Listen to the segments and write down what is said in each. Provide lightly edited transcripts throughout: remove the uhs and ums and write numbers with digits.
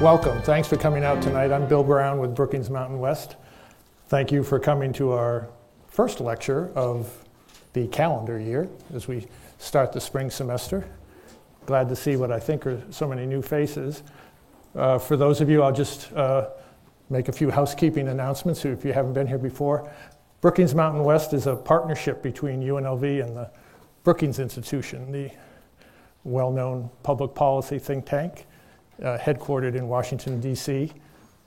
Welcome. Thanks for coming out tonight. I'm Bill Brown with Brookings Mountain West. Thank you for coming to our first lecture of the calendar year as we start the spring semester. Glad to see what I think are so many new faces. For those of you, I'll just make a few housekeeping announcements if you haven't been here before. Brookings Mountain West is a partnership between UNLV and the Brookings Institution, the well-known public policy think tank, headquartered in Washington, D.C.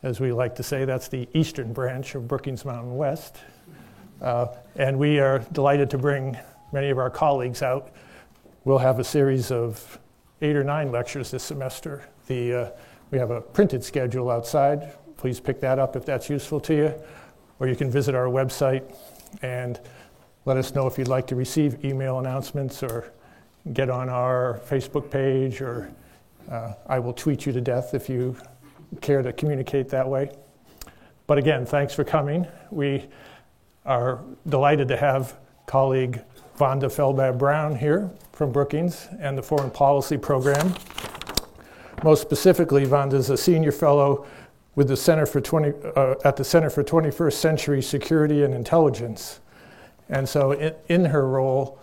As we like to say, that's the eastern branch of Brookings Mountain West. And we are delighted to bring many of our colleagues out. We'll have a series of 8 or 9 lectures this semester. We have a printed schedule outside. Please pick that up if that's useful to you. Or you can visit our website and let us know if you'd like to receive email announcements or get on our Facebook page, or I will tweet you to death if you care to communicate that way. But again, thanks for coming. We are delighted to have colleague Vonda Feldman-Brown here from Brookings and the Foreign Policy Program. Most specifically, Vonda is a senior fellow with the Center for at the Center for 21st Century Security and Intelligence. And so in her role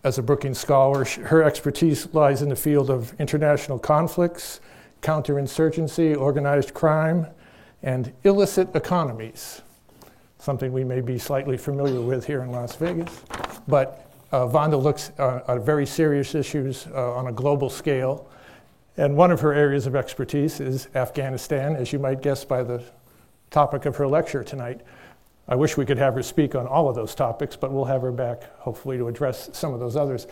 as a Brookings scholar, her expertise lies in the field of international conflicts, counterinsurgency, organized crime, and illicit economies, something we may be slightly familiar with here in Las Vegas. But Vonda looks at very serious issues on a global scale. And one of her areas of expertise is Afghanistan, as you might guess by the topic of her lecture tonight. I wish we could have her speak on all of those topics, but we'll have her back hopefully to address some of those others.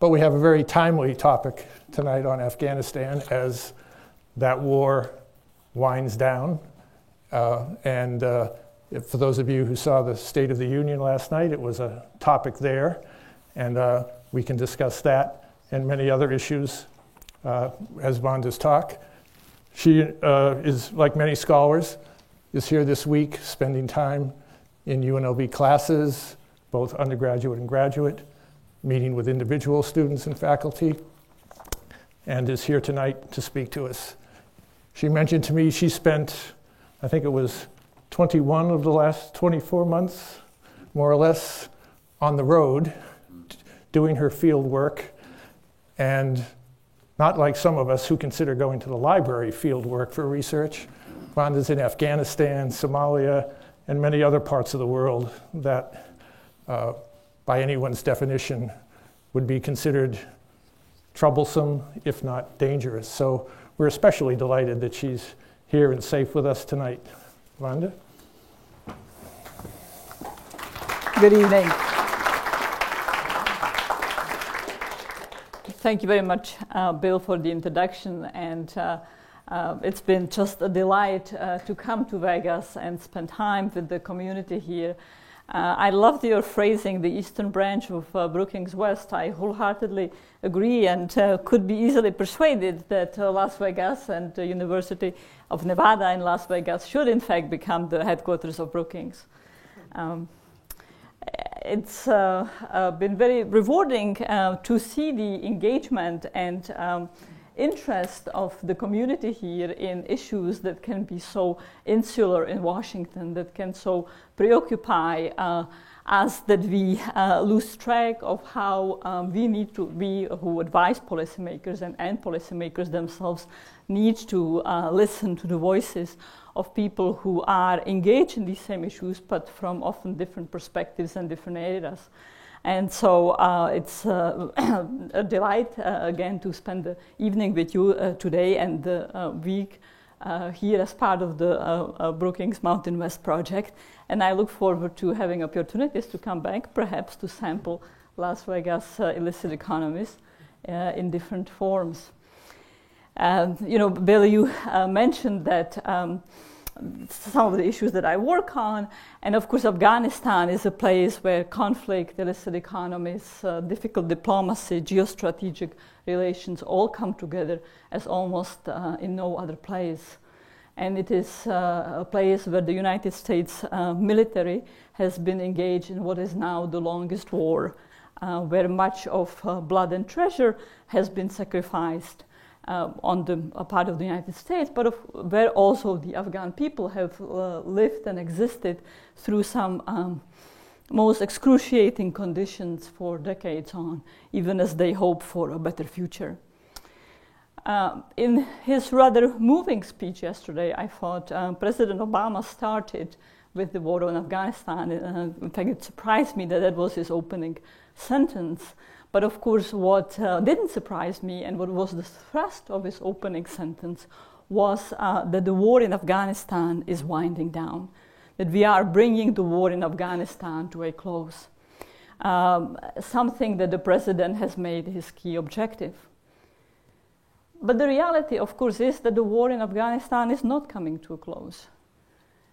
But we have a very timely topic tonight on Afghanistan as that war winds down. For those of you who saw the State of the Union last night, it was a topic there, and we can discuss that and many other issues as Vonda's talk. She is, like many scholars, is here this week spending time in UNLV classes, both undergraduate and graduate, meeting with individual students and faculty, and is here tonight to speak to us. She mentioned to me she spent, I think it was 21 of the last 24 months, more or less, on the road doing her field work, and not like some of us who consider going to the library field work for research. Vonda's in Afghanistan, Somalia, and many other parts of the world that, by anyone's definition, would be considered troublesome, if not dangerous. So we're especially delighted that she's here and safe with us tonight. Vonda? Good evening. Thank you very much, Bill, for the introduction. And it's been just a delight to come to Vegas and spend time with the community here. I loved your phrasing, the eastern branch of Brookings West. I wholeheartedly agree and could be easily persuaded that Las Vegas and the University of Nevada in Las Vegas should in fact become the headquarters of Brookings. It's been very rewarding to see the engagement and interest of the community here in issues that can be so insular in Washington, that can so preoccupy us that we lose track of how we who advise policymakers and policymakers themselves need to listen to the voices of people who are engaged in these same issues, but from often different perspectives and different areas. And so it's a delight, again, to spend the evening with you today and the week here as part of the Brookings Mountain West project. And I look forward to having opportunities to come back, perhaps to sample Las Vegas illicit economies in different forms. Bill, you mentioned that some of the issues that I work on, and of course Afghanistan is a place where conflict, illicit economies, difficult diplomacy, geostrategic relations all come together as almost in no other place. And it is a place where the United States military has been engaged in what is now the longest war, where much of blood and treasure has been sacrificed. on the part of the United States, but where also the Afghan people have lived and existed through some most excruciating conditions for decades on, even as they hope for a better future. In his rather moving speech yesterday, I thought President Obama started with the war in Afghanistan. In fact, it surprised me that that was his opening sentence. But of course, what didn't surprise me and what was the thrust of his opening sentence was that the war in Afghanistan is winding down, that we are bringing the war in Afghanistan to a close, something that the president has made his key objective. But the reality, of course, is that the war in Afghanistan is not coming to a close.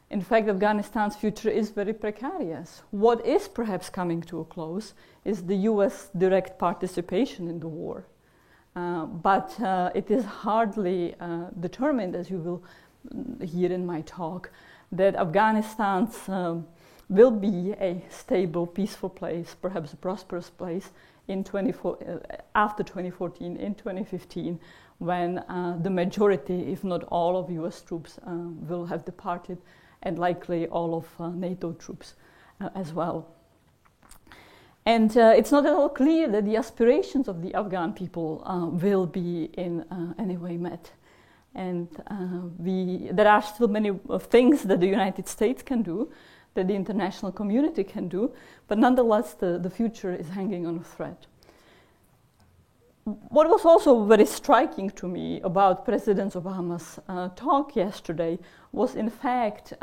In fact, Afghanistan's future is very precarious. What is perhaps coming to a close is the US direct participation in the war. But it is hardly determined, as you will hear in my talk, that Afghanistan will be a stable, peaceful place, perhaps a prosperous place after 2014, in 2015, when the majority, if not all, of US troops will have departed, and likely all of NATO troops as well. And it's not at all clear that the aspirations of the Afghan people will be in any way met. And there are still many things that the United States can do, that the international community can do, but nonetheless the future is hanging on a thread. What was also very striking to me about President Obama's talk yesterday was, in fact,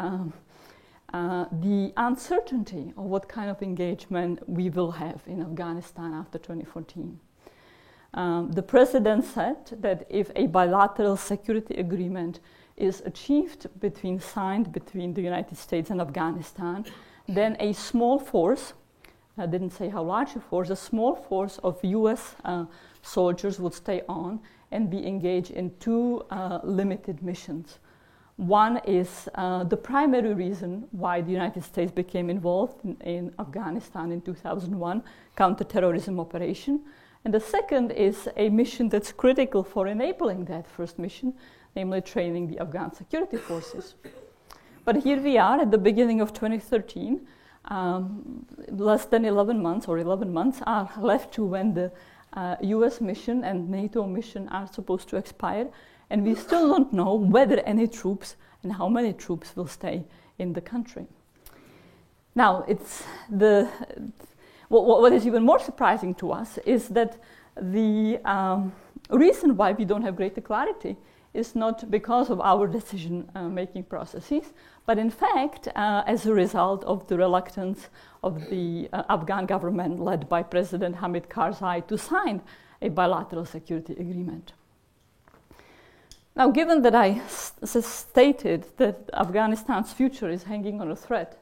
the uncertainty of what kind of engagement we will have in Afghanistan after 2014. The president said that if a bilateral security agreement is signed between the United States and Afghanistan, then a small force, I didn't say how large a force, a small force of US soldiers would stay on and be engaged in two limited missions. One is the primary reason why the United States became involved in Afghanistan in 2001, counterterrorism operation. And the second is a mission that's critical for enabling that first mission, namely training the Afghan security forces. But here we are at the beginning of 2013, less than 11 months are left to when the US mission and NATO mission are supposed to expire, and we still don't know whether any troops and how many troops will stay in the country. Now, what is even more surprising to us is that the reason why we don't have greater clarity is not because of our decision-making processes, but in fact, as a result of the reluctance of the Afghan government led by President Hamid Karzai to sign a bilateral security agreement. Now, given that I stated that Afghanistan's future is hanging on a thread,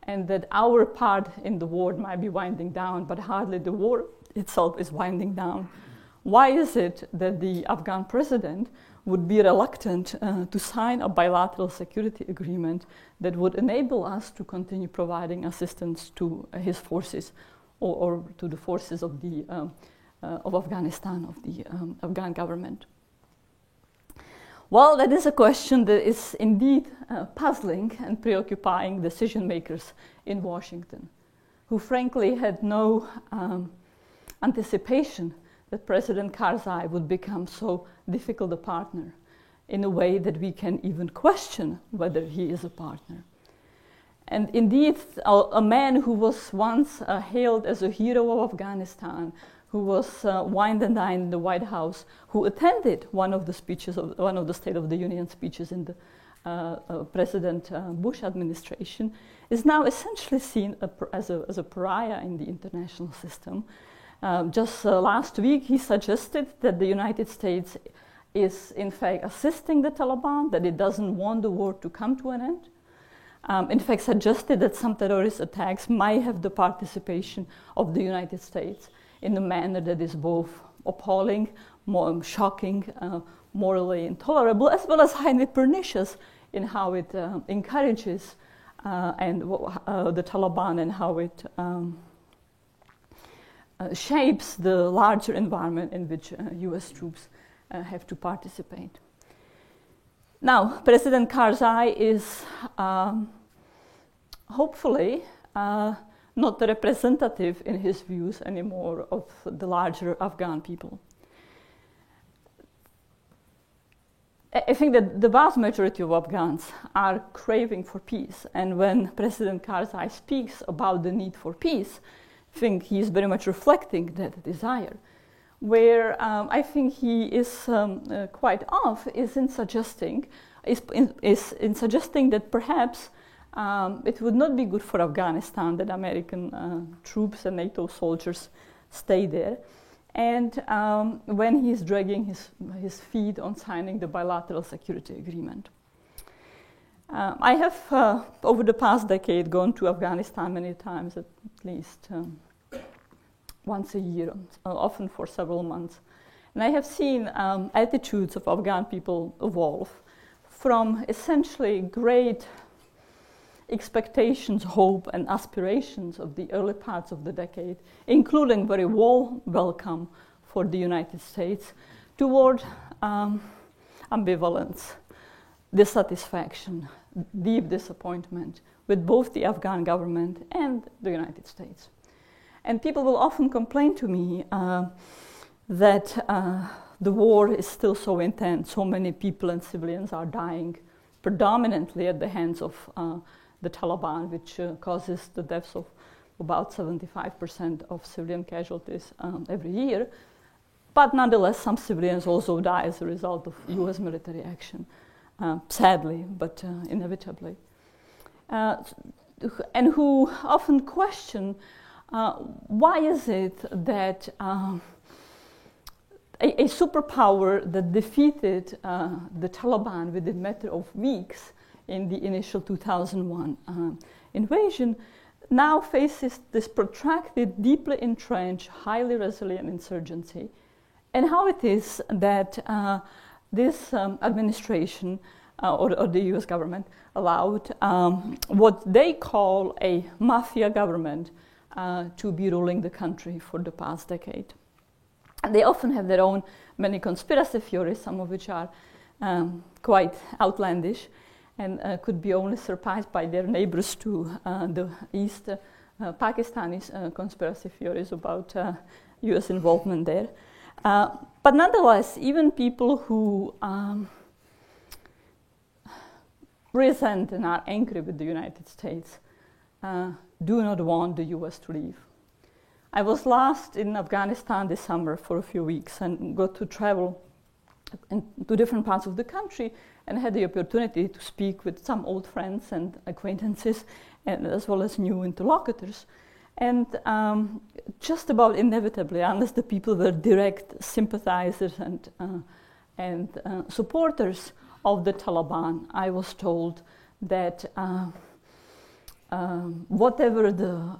and that our part in the war might be winding down, but hardly the war itself is winding down, why is it that the Afghan president would be reluctant to sign a bilateral security agreement that would enable us to continue providing assistance to his forces or to the forces of Afghanistan, of the Afghan government? Well, that is a question that is indeed puzzling and preoccupying decision makers in Washington, who frankly had no anticipation that President Karzai would become so difficult a partner in a way that we can even question whether he is a partner. And indeed, a man who was once hailed as a hero of Afghanistan, who was wined and dined in the White House, who attended one of the State of the Union speeches in the President Bush administration, is now essentially seen as a pariah in the international system. Just last week, he suggested that the United States is in fact assisting the Taliban, that it doesn't want the war to come to an end. In fact, suggested that some terrorist attacks might have the participation of the United States in a manner that is both appalling, shocking, morally intolerable, as well as highly pernicious in how it encourages the Taliban and how it shapes the larger environment in which US troops have to participate. Now, President Karzai is hopefully not representative in his views anymore of the larger Afghan people. I think that the vast majority of Afghans are craving for peace, and when President Karzai speaks about the need for peace, I think he is very much reflecting that desire. Where I think he is quite off is in suggesting that perhaps it would not be good for Afghanistan that American troops and NATO soldiers stay there. And when he's dragging his feet on signing the bilateral security agreement. I have, over the past decade, gone to Afghanistan many times, at least once a year, often for several months. And I have seen attitudes of Afghan people evolve from essentially great expectations, hope, and aspirations of the early parts of the decade, including very warm welcome for the United States, toward ambivalence, dissatisfaction, deep disappointment with both the Afghan government and the United States. And people will often complain to me that the war is still so intense, so many people and civilians are dying, predominantly at the hands of the Taliban, which causes the deaths of about 75% of civilian casualties every year. But nonetheless, some civilians also die as a result of US military action, sadly, but inevitably. And who often question, why is it that a superpower that defeated the Taliban within a matter of weeks in the initial 2001 invasion, now faces this protracted, deeply entrenched, highly resilient insurgency, and how it is that this administration or the US government allowed what they call a mafia government to be ruling the country for the past decade. And they often have their own many conspiracy theories, some of which are quite outlandish, and could be only surpassed by their neighbors to the east, Pakistani conspiracy theories about US involvement there. But nonetheless, even people who resent and are angry with the United States do not want the US to leave. I was last in Afghanistan this summer for a few weeks and got to travel to different parts of the country and had the opportunity to speak with some old friends and acquaintances, and as well as new interlocutors. And just about inevitably, unless the people were direct sympathizers and supporters of the Taliban, I was told that whatever the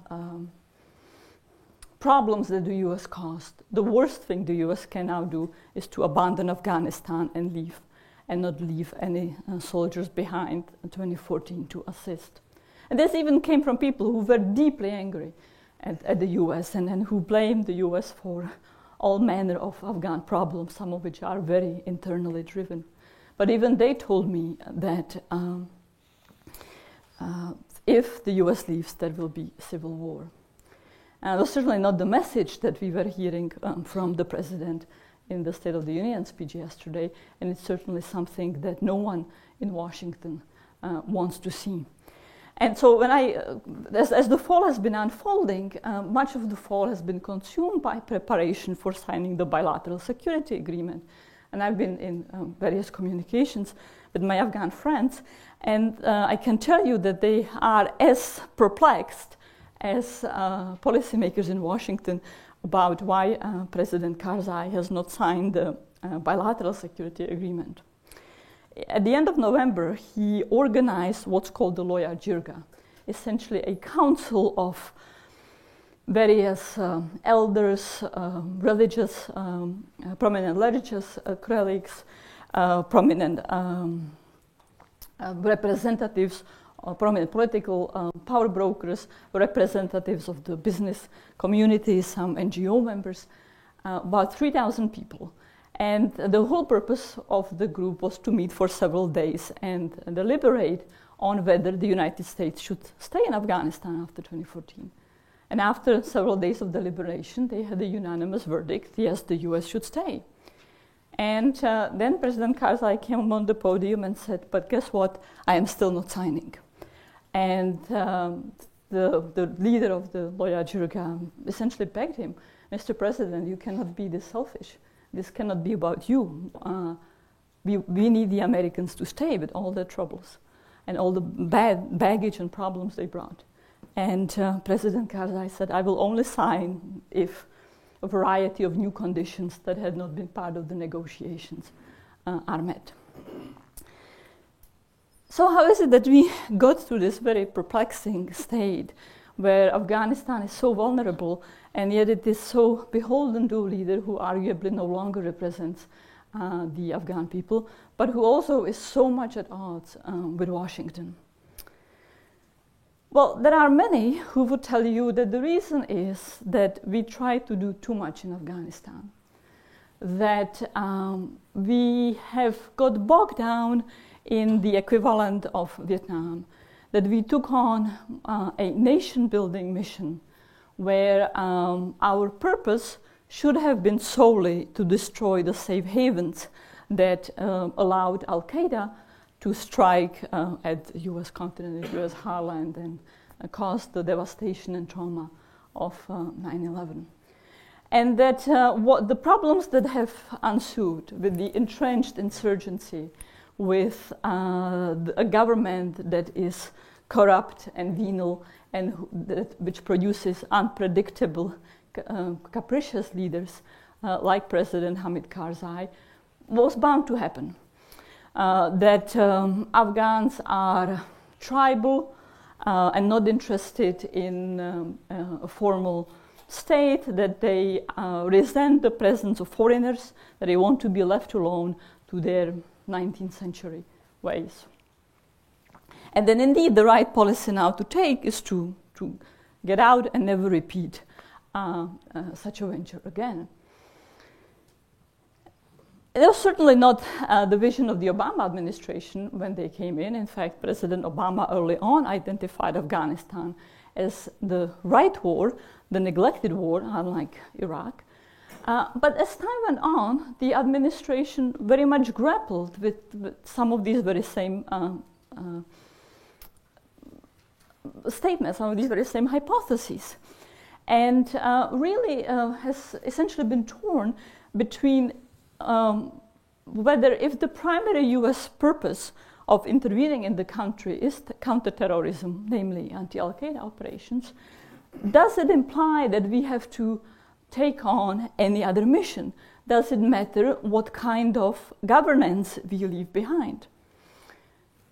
problems that the US caused, the worst thing the US can now do is to abandon Afghanistan and leave, and not leave any soldiers behind in 2014 to assist. And this even came from people who were deeply angry at the US and who blamed the US for all manner of Afghan problems, some of which are very internally driven. But even they told me that if the US leaves, there will be civil war. It was certainly not the message that we were hearing from the president in the State of the Union speech yesterday, and it's certainly something that no one in Washington wants to see. And so when as the fall has been unfolding, much of the fall has been consumed by preparation for signing the bilateral security agreement. And I've been in various communications with my Afghan friends, and I can tell you that they are as perplexed as policymakers in Washington about why President Karzai has not signed the bilateral security agreement. At the end of November, he organized what's called the Loya Jirga, essentially a council of various elders, religious, prominent religious clerics, prominent representatives, prominent political power brokers, representatives of the business community, some NGO members, about 3,000 people. And the whole purpose of the group was to meet for several days and deliberate on whether the United States should stay in Afghanistan after 2014. And after several days of deliberation, they had a unanimous verdict: yes, the US should stay. And then President Karzai came on the podium and said, but guess what? I am still not signing. And the leader of the Loya Jirga essentially begged him, Mr. President, you cannot be this selfish. This cannot be about you. We need the Americans to stay with all their troubles and all the bad baggage and problems they brought. And President Karzai said, I will only sign if a variety of new conditions that had not been part of the negotiations are met. So how is it that we got through this very perplexing state where Afghanistan is so vulnerable, and yet it is so beholden to a leader who arguably no longer represents the Afghan people, but who also is so much at odds with Washington? Well, there are many who would tell you that the reason is that we try to do too much in Afghanistan, that we have got bogged down in the equivalent of Vietnam, that we took on a nation-building mission where our purpose should have been solely to destroy the safe havens that allowed Al-Qaeda to strike at the US continent, the US heartland, and cause the devastation and trauma of 9/11. And that what the problems that have ensued with the entrenched insurgency, with a government that is corrupt and venal and which produces unpredictable, capricious leaders like President Hamid Karzai, was bound to happen. That Afghans are tribal and not interested in a formal state, that they resent the presence of foreigners, that they want to be left alone to their 19th century ways. And then indeed the right policy now to take is to get out and never repeat such a venture again. It was certainly not the vision of the Obama administration when they came in. In fact, President Obama early on identified Afghanistan as the right war, the neglected war, unlike Iraq. But as time went on, the administration very much grappled with some of these very same statements, some of these very same hypotheses, and really has essentially been torn between whether, if the primary US purpose of intervening in the country is counterterrorism, namely anti-Al-Qaeda operations, does it imply that we have to take on any other mission? Does it matter what kind of governance we leave behind?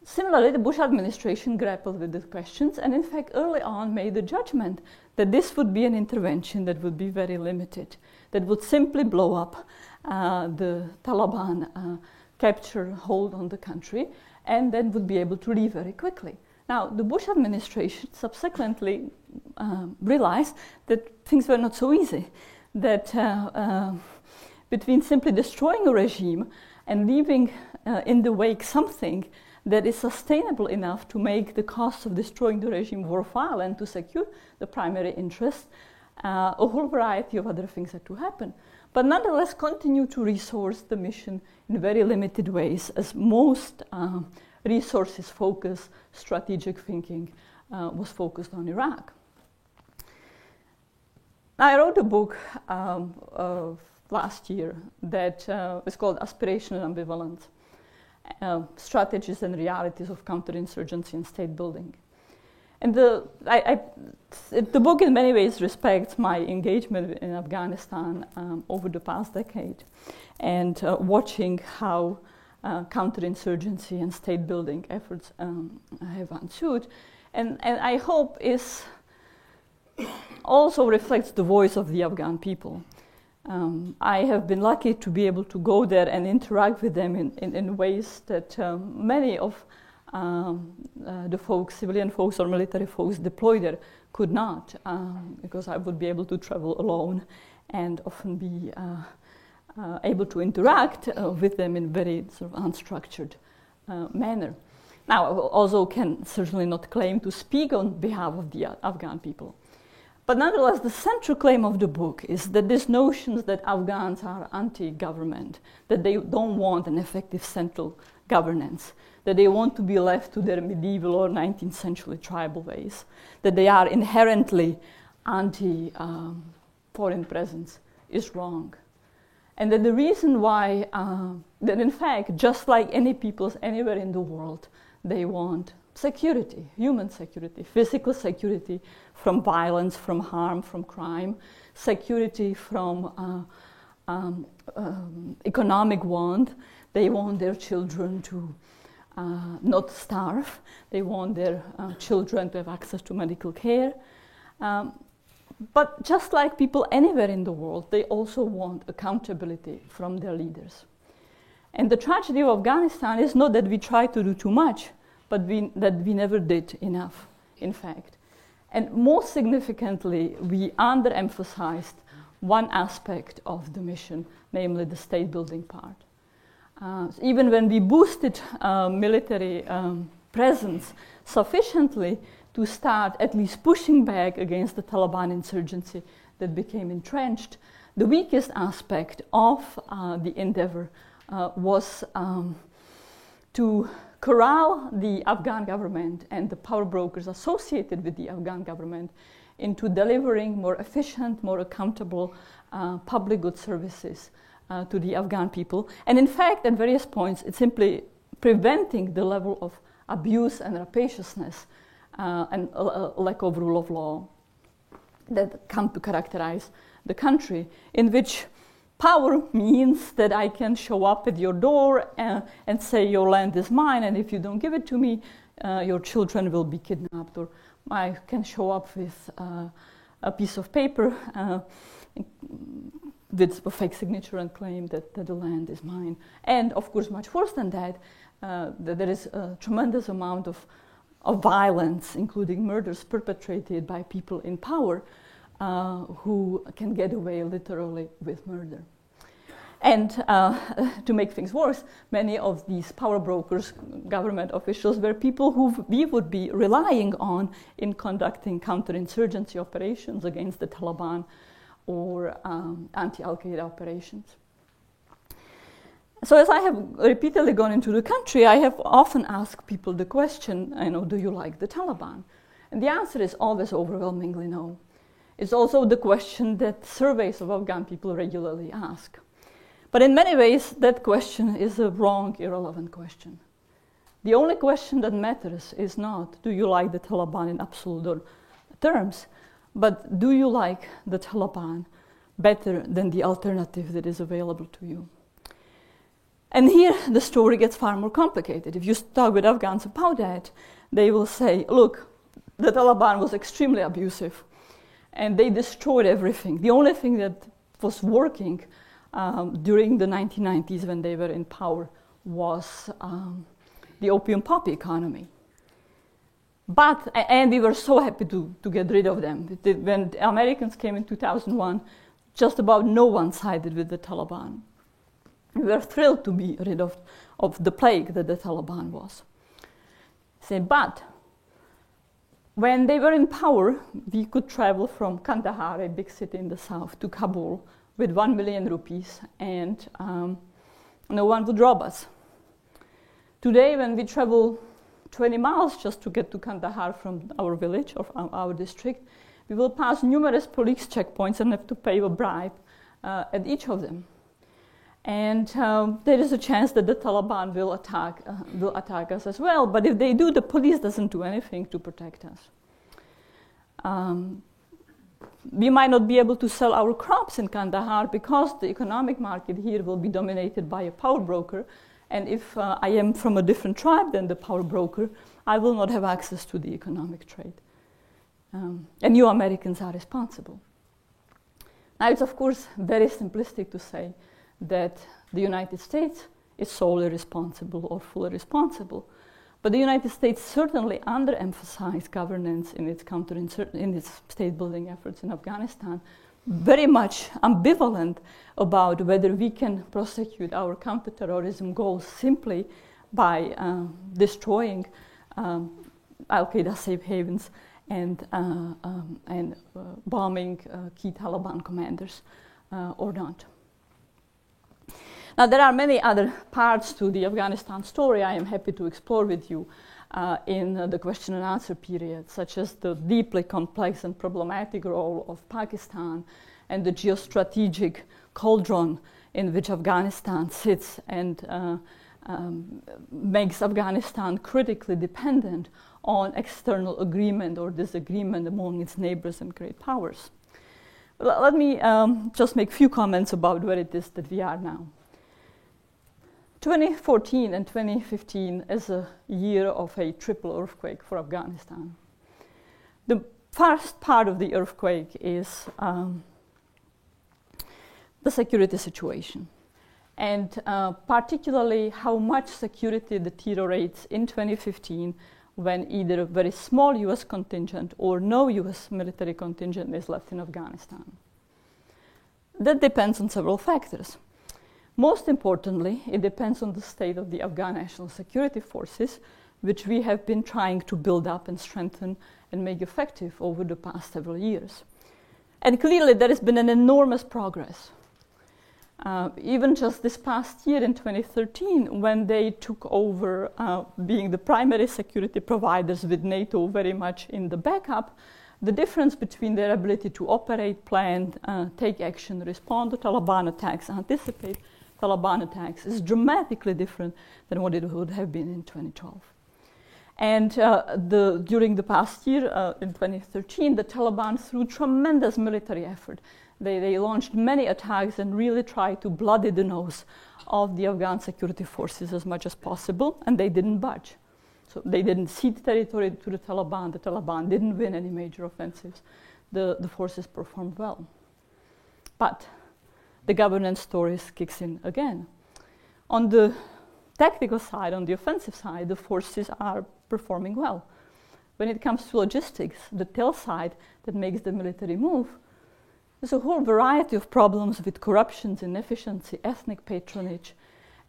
Similarly, the Bush administration grappled with these questions and in fact early on made the judgment that this would be an intervention that would be very limited, that would simply blow up the Taliban capture hold on the country, and then would be able to leave very quickly. Now, the Bush administration subsequently realized that things were not so easy, that between simply destroying a regime and leaving in the wake something that is sustainable enough to make the cost of destroying the regime worthwhile and to secure the primary interest, a whole variety of other things had to happen. But nonetheless continue to resource the mission in very limited ways, as most resources focused strategic thinking was focused on Iraq. I wrote a book last year that is called Aspiration and Ambivalence, Strategies and Realities of Counterinsurgency and State Building. And the book in many ways respects my engagement in Afghanistan over the past decade and watching how counterinsurgency and state building efforts have ensued. And I hope is also reflects the voice of the Afghan people. I have been lucky to be able to go there and interact with them in ways that many of the folks, civilian folks or military folks deployed there could not, because I would be able to travel alone and often be able to interact with them in very sort of unstructured manner. Now, I also can certainly not claim to speak on behalf of the Afghan people. But nonetheless, the central claim of the book is that this notion that Afghans are anti-government, that they don't want an effective central governance, that they want to be left to their medieval or 19th century tribal ways, that they are inherently anti-foreign presence is wrong. And that the reason why, that in fact, just like any peoples anywhere in the world, they want security, human security, physical security from violence, from harm, from crime, security from economic want. They want their children to not starve. They want their children to have access to medical care. But just like people anywhere in the world, they also want accountability from their leaders. And the tragedy of Afghanistan is not that we try to do too much, but that we never did enough, in fact. And most significantly, we underemphasized one aspect of the mission, namely the state-building part. So even when we boosted military presence sufficiently to start at least pushing back against the Taliban insurgency that became entrenched, the weakest aspect of the endeavor was to corral the Afghan government and the power brokers associated with the Afghan government into delivering more efficient, more accountable public good services to the Afghan people. And in fact, at various points, it's simply preventing the level of abuse and rapaciousness and lack of rule of law that come to characterize the country, in which power means that I can show up at your door and say your land is mine, and if you don't give it to me, your children will be kidnapped. Or I can show up with a piece of paper with a fake signature and claim that the land is mine. And of course, much worse than that, there is a tremendous amount of violence, including murders perpetrated by people in power, who can get away literally with murder. And to make things worse, many of these power brokers, government officials, were people who we would be relying on in conducting counterinsurgency operations against the Taliban or anti-Al-Qaeda operations. So as I have repeatedly gone into the country, I have often asked people the question, do you like the Taliban? And the answer is always overwhelmingly no. It's also the question that surveys of Afghan people regularly ask. But in many ways, that question is a wrong, irrelevant question. The only question that matters is not, do you like the Taliban in absolute terms, but do you like the Taliban better than the alternative that is available to you? And here the story gets far more complicated. If you talk with Afghans about that, they will say, look, the Taliban was extremely abusive and they destroyed everything. The only thing that was working during the 1990s when they were in power was the opium poppy economy. And we were so happy to get rid of them. When the Americans came in 2001, just about no one sided with the Taliban. We were thrilled to be rid of the plague that the Taliban was. But when they were in power, we could travel from Kandahar, a big city in the south, to Kabul with 1 million rupees, and no one would rob us. Today, when we travel 20 miles just to get to Kandahar from our village or our district, we will pass numerous police checkpoints and have to pay a bribe at each of them. And there is a chance that the Taliban will attack us as well. But if they do, the police doesn't do anything to protect us. We might not be able to sell our crops in Kandahar because the economic market here will be dominated by a power broker. And if I am from a different tribe than the power broker, I will not have access to the economic trade. And you Americans are responsible. Now, it's of course very simplistic to say that the United States is solely responsible or fully responsible. But the United States certainly underemphasized governance in its state-building efforts in Afghanistan very much ambivalent about whether we can prosecute our counterterrorism goals simply by destroying Al-Qaeda safe havens and bombing key Taliban commanders or not. Now, there are many other parts to the Afghanistan story I am happy to explore with you in the question and answer period, such as the deeply complex and problematic role of Pakistan and the geostrategic cauldron in which Afghanistan sits and makes Afghanistan critically dependent on external agreement or disagreement among its neighbors and great powers. Let me just make a few comments about where it is that we are now. 2014 and 2015 is a year of a triple earthquake for Afghanistan. The first part of the earthquake is the security situation, and particularly how much security deteriorates in 2015 when either a very small US contingent or no US military contingent is left in Afghanistan. That depends on several factors. Most importantly, it depends on the state of the Afghan National Security Forces, which we have been trying to build up and strengthen and make effective over the past several years. And clearly there has been an enormous progress. Even just this past year in 2013, when they took over being the primary security providers with NATO very much in the backup, the difference between their ability to operate, plan, take action, respond to Taliban attacks, anticipate Taliban attacks is dramatically different than what it would have been in 2012. And during the past year, in 2013, the Taliban, through tremendous military effort, they launched many attacks and really tried to bloody the nose of the Afghan security forces as much as possible, and they didn't budge. So they didn't cede territory to the Taliban didn't win any major offensives. The forces performed well. But the governance story kicks in again. On the tactical side, on the offensive side, the forces are performing well. When it comes to logistics, the tail side that makes the military move, there's a whole variety of problems with corruption, inefficiency, ethnic patronage.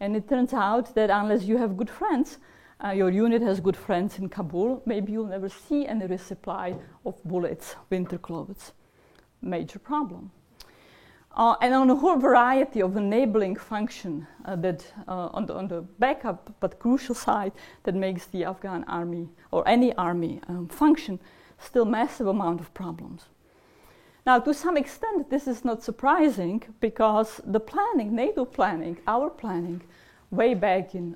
And it turns out that unless you have good friends, your unit has good friends in Kabul, maybe you'll never see any resupply of bullets, winter clothes. Major problem. And on a whole variety of enabling function that on the backup but crucial side that makes the Afghan army or any army function, still massive amount of problems. Now, to some extent, this is not surprising because the planning, NATO planning, our planning, way back in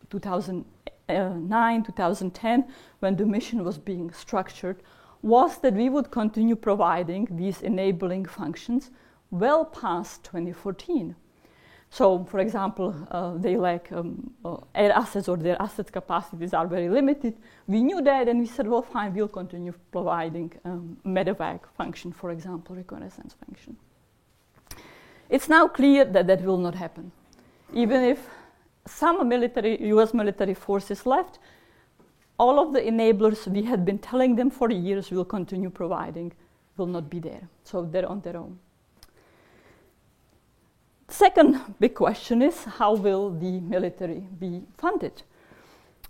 2009, 2010, when the mission was being structured, was that we would continue providing these enabling functions well past 2014. So, for example, they lack air assets or their asset capacities are very limited. We knew that and we said, well, fine, we'll continue providing medevac function, for example, reconnaissance function. It's now clear that that will not happen. Even if some US military forces left, all of the enablers we had been telling them for years will continue providing will not be there. So they're on their own. Second big question is, how will the military be funded?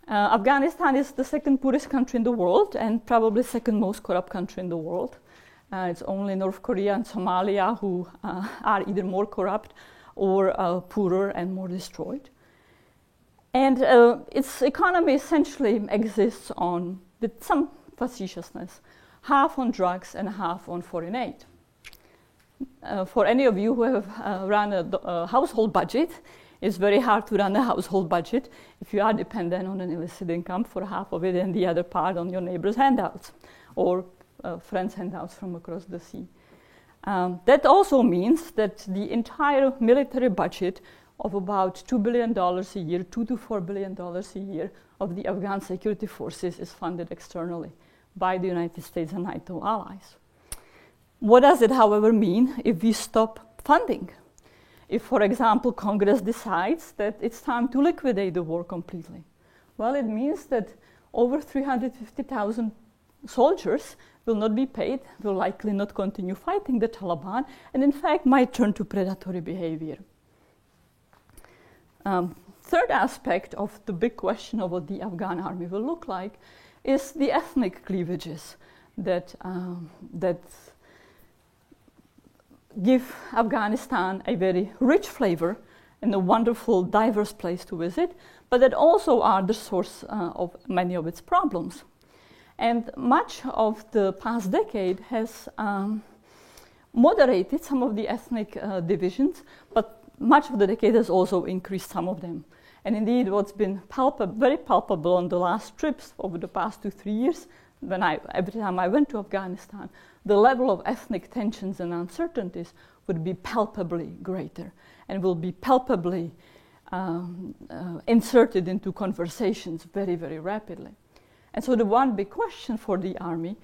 Afghanistan is the second poorest country in the world and probably second most corrupt country in the world. It's only North Korea and Somalia who are either more corrupt or poorer and more destroyed. And its economy essentially exists on, with some facetiousness, half on drugs and half on foreign aid. For any of you who have run a household budget, it's very hard to run a household budget if you are dependent on an illicit income for half of it and the other part on your neighbor's handouts or friends' handouts from across the sea. That also means that the entire military budget of about $2 billion a year, $2 to $4 billion a year of the Afghan security forces is funded externally by the United States and NATO allies. What does it, however, mean if we stop funding? If, for example, Congress decides that it's time to liquidate the war completely? Well, it means that over 350,000 soldiers will not be paid, will likely not continue fighting the Taliban, and in fact might turn to predatory behavior. Third aspect of the big question of what the Afghan army will look like is the ethnic cleavages that give Afghanistan a very rich flavor and a wonderful, diverse place to visit, but that also are the source of many of its problems. And much of the past decade has moderated some of the ethnic divisions, but much of the decade has also increased some of them. And indeed, what's been very palpable on the last trips over the past 2-3 years, every time I went to Afghanistan, the level of ethnic tensions and uncertainties would be palpably greater and will be palpably inserted into conversations very, very rapidly. And so the one big question for the army,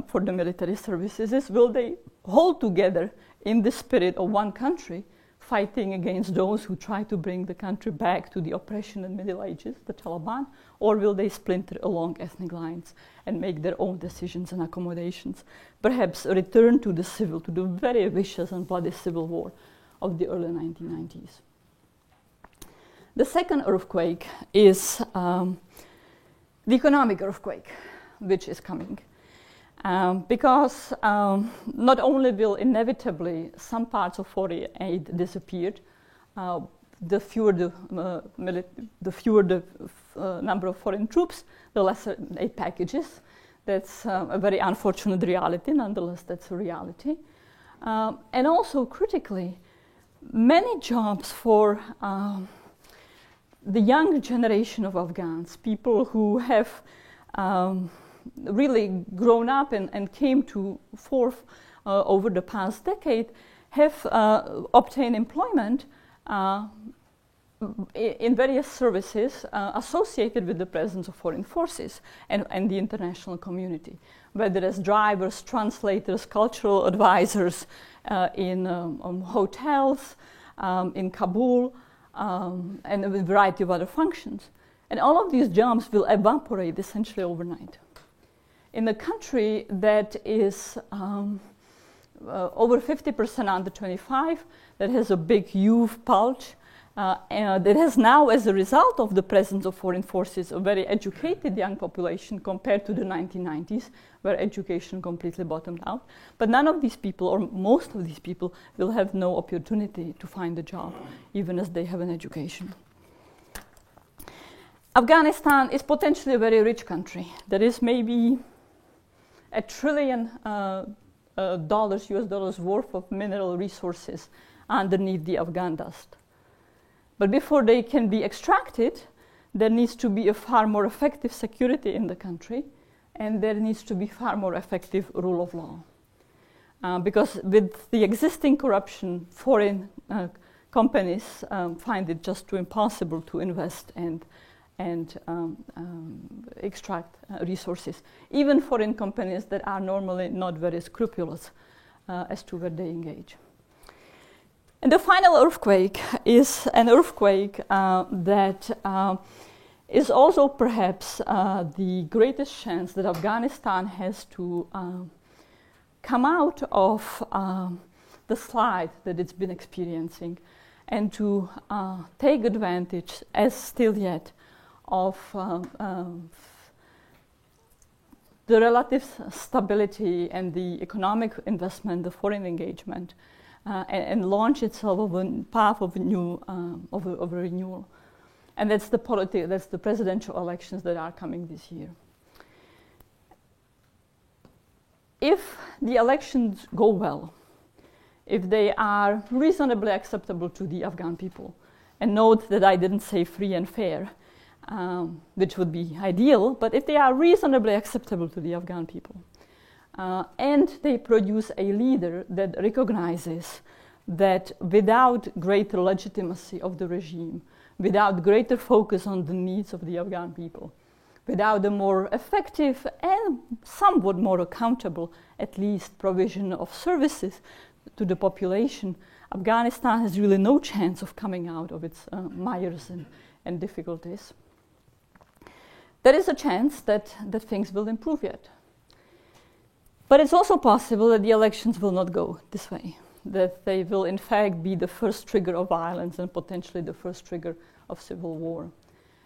for the military services, is will they hold together in the spirit of one country, fighting against those who try to bring the country back to the oppression and Middle Ages, the Taliban, or will they splinter along ethnic lines and make their own decisions and accommodations, perhaps return to the very vicious and bloody civil war of the early 1990s. The second earthquake is the economic earthquake, which is coming. Because not only will inevitably some parts of foreign aid disappear, the fewer the number of foreign troops, the lesser aid packages. That's a very unfortunate reality. Nonetheless, that's a reality. And also, critically, many jobs for the young generation of Afghans, people who have really grown up and came to forth over the past decade, have obtained employment in various services associated with the presence of foreign forces and the international community, whether as drivers, translators, cultural advisors in hotels, in Kabul, and a variety of other functions. And all of these jobs will evaporate essentially overnight. In a country that is over 50% under 25, that has a big youth bulge, and that has now, as a result of the presence of foreign forces, a very educated young population compared to the 1990s, where education completely bottomed out. But none of these people, or most of these people, will have no opportunity to find a job, even as they have an education. Afghanistan is potentially a very rich country. There is maybe $1 trillion US dollars worth of mineral resources underneath the Afghan dust. But before they can be extracted, there needs to be a far more effective security in the country, and there needs to be far more effective rule of law. Because with the existing corruption, foreign companies find it just too impossible to invest and extract resources, even foreign companies that are normally not very scrupulous as to where they engage. And the final earthquake is an earthquake that is also perhaps the greatest chance that Afghanistan has to come out of the slide that it's been experiencing and to take advantage, as still yet, of the relative stability and the economic investment, the foreign engagement, and launch itself of a path of a new of a renewal. And that's the presidential elections that are coming this year. If the elections go well, if they are reasonably acceptable to the Afghan people, and note that I didn't say free and fair, which would be ideal, but if they are reasonably acceptable to the Afghan people, and they produce a leader that recognizes that without greater legitimacy of the regime, without greater focus on the needs of the Afghan people, without a more effective and somewhat more accountable, at least, provision of services to the population, Afghanistan has really no chance of coming out of its mires and difficulties. There is a chance that things will improve yet. But it's also possible that the elections will not go this way, that they will in fact be the first trigger of violence and potentially the first trigger of civil war.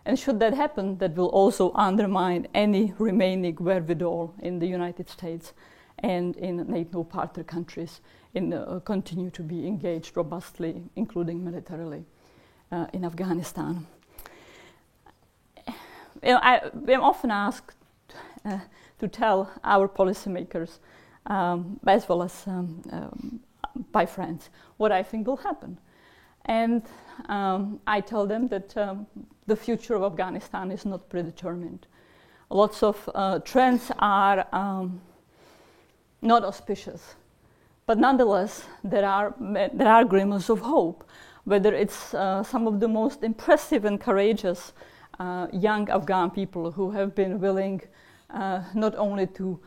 And should that happen, that will also undermine any remaining wherewithal in the United States and in NATO partner countries in continue to be engaged robustly, including militarily, in Afghanistan. I'm often asked to tell our policymakers, as well as by friends, what I think will happen. And I tell them that the future of Afghanistan is not predetermined. Lots of trends are not auspicious, but nonetheless there are glimmers of hope. Whether it's some of the most impressive and courageous young Afghan people who have been willing not only to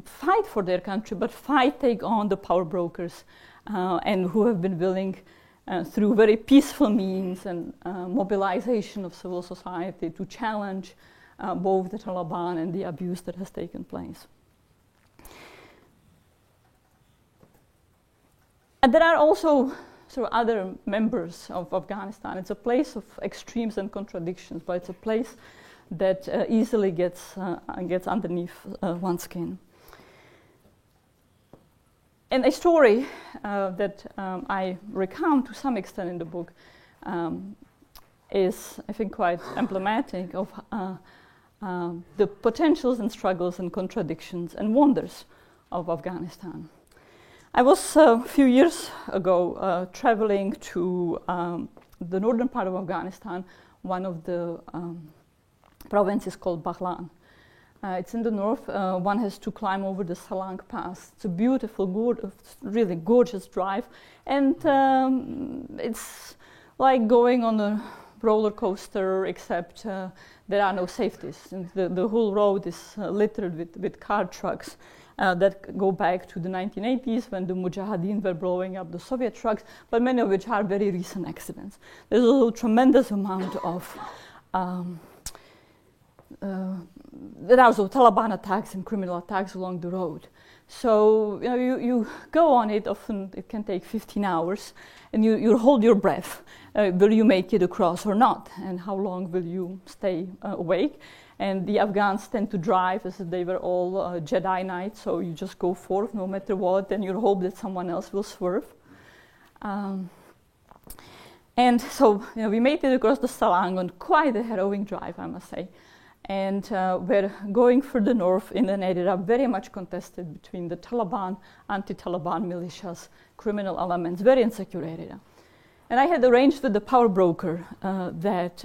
fight for their country, but take on the power brokers, and who have been willing, through very peaceful means and mobilization of civil society, to challenge both the Taliban and the abuse that has taken place. And there are also other members of Afghanistan. It's a place of extremes and contradictions, but it's a place that easily gets underneath one's skin. And a story that I recount to some extent in the book is, I think, quite emblematic of the potentials and struggles and contradictions and wonders of Afghanistan. I was a few years ago traveling to the northern part of Afghanistan, one of the provinces called Baghlan. It's in the north. One has to climb over the Salang Pass. It's a beautiful, really gorgeous drive, and it's like going on a roller coaster, except there are no safeties. And the whole road is littered with car trucks that go back to the 1980s when the Mujahideen were blowing up the Soviet trucks, but many of which are very recent accidents. There's a tremendous amount of there are also Taliban attacks and criminal attacks along the road. So you go on it, often it can take 15 hours, and you hold your breath. Will you make it across or not? And how long will you stay awake? And the Afghans tend to drive as if they were all Jedi Knights, so you just go forth no matter what, and you hope that someone else will swerve. And so we made it across the Salang on quite a harrowing drive, I must say. And we're going further north in an area very much contested between the Taliban, anti-Taliban militias, criminal elements, very insecure area. And I had arranged with the power broker that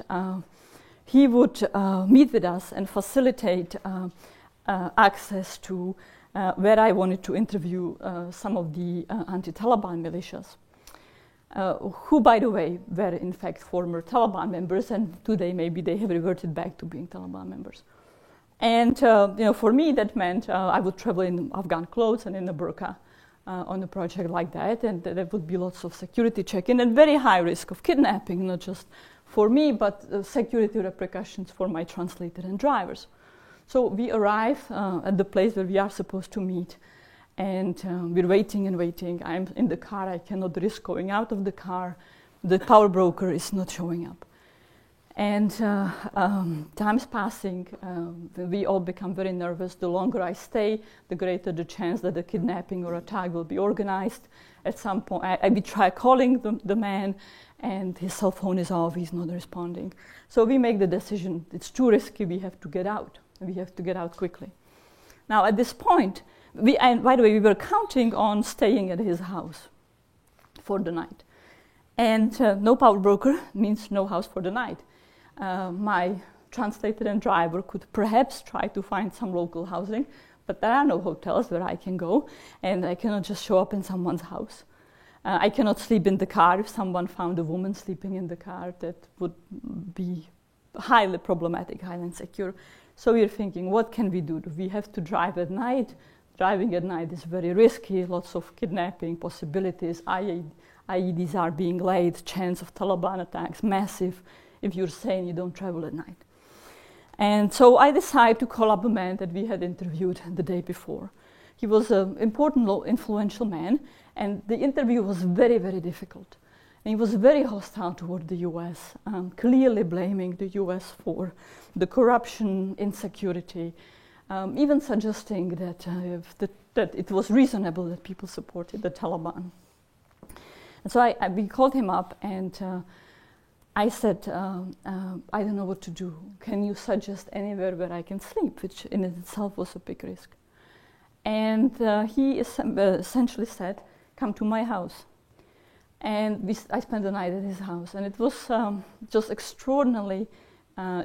he would meet with us and facilitate access to where I wanted to interview some of the anti-Taliban militias, who, by the way, were in fact former Taliban members, and today maybe they have reverted back to being Taliban members. And for me, that meant I would travel in Afghan clothes and in a burqa on a project like that, and there would be lots of security check-in and very high risk of kidnapping, not just for me, but security repercussions for my translator and drivers. So we arrive at the place where we are supposed to meet, and we're waiting and waiting. I'm in the car. I cannot risk going out of the car. The power broker is not showing up. And time's passing. We all become very nervous. The longer I stay, the greater the chance that a kidnapping or attack will be organized. At some point, we try calling the man, and his cell phone is off. He's not responding. So we make the decision. It's too risky. We have to get out. We have to get out quickly. Now, at this point, and by the way, we were counting on staying at his house for the night. And no power broker means no house for the night. My translator and driver could perhaps try to find some local housing, but there are no hotels where I can go, and I cannot just show up in someone's house. I cannot sleep in the car. If someone found a woman sleeping in the car, that would be highly problematic, highly insecure. So we're thinking, what can we do? Do we have to drive at night? Driving at night is very risky, lots of kidnapping possibilities, IEDs are being laid, chance of Taliban attacks, massive. If you're sane, you don't travel at night. And so I decided to call up a man that we had interviewed the day before. He was an important, influential man, and the interview was very, very difficult. And he was very hostile toward the US, clearly blaming the US for the corruption, insecurity, even suggesting that it was reasonable that people supported the Taliban. And so we called him up, and I said, I don't know what to do. Can you suggest anywhere where I can sleep, which in itself was a big risk. And he essentially said, come to my house. And I spent the night at his house. And it was just extraordinarily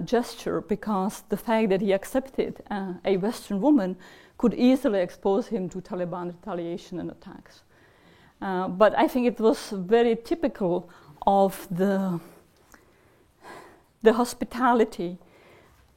gesture, because the fact that he accepted a Western woman could easily expose him to Taliban retaliation and attacks. But I think it was very typical of the hospitality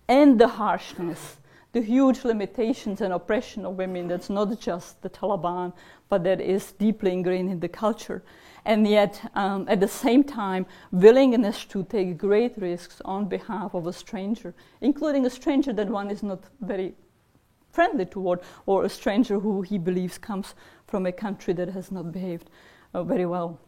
and the harshness, the huge limitations and oppression of women that's not just the Taliban, but that is deeply ingrained in the culture. And yet, at the same time, willingness to take great risks on behalf of a stranger, including a stranger that one is not very friendly toward, or a stranger who he believes comes from a country that has not behaved very well.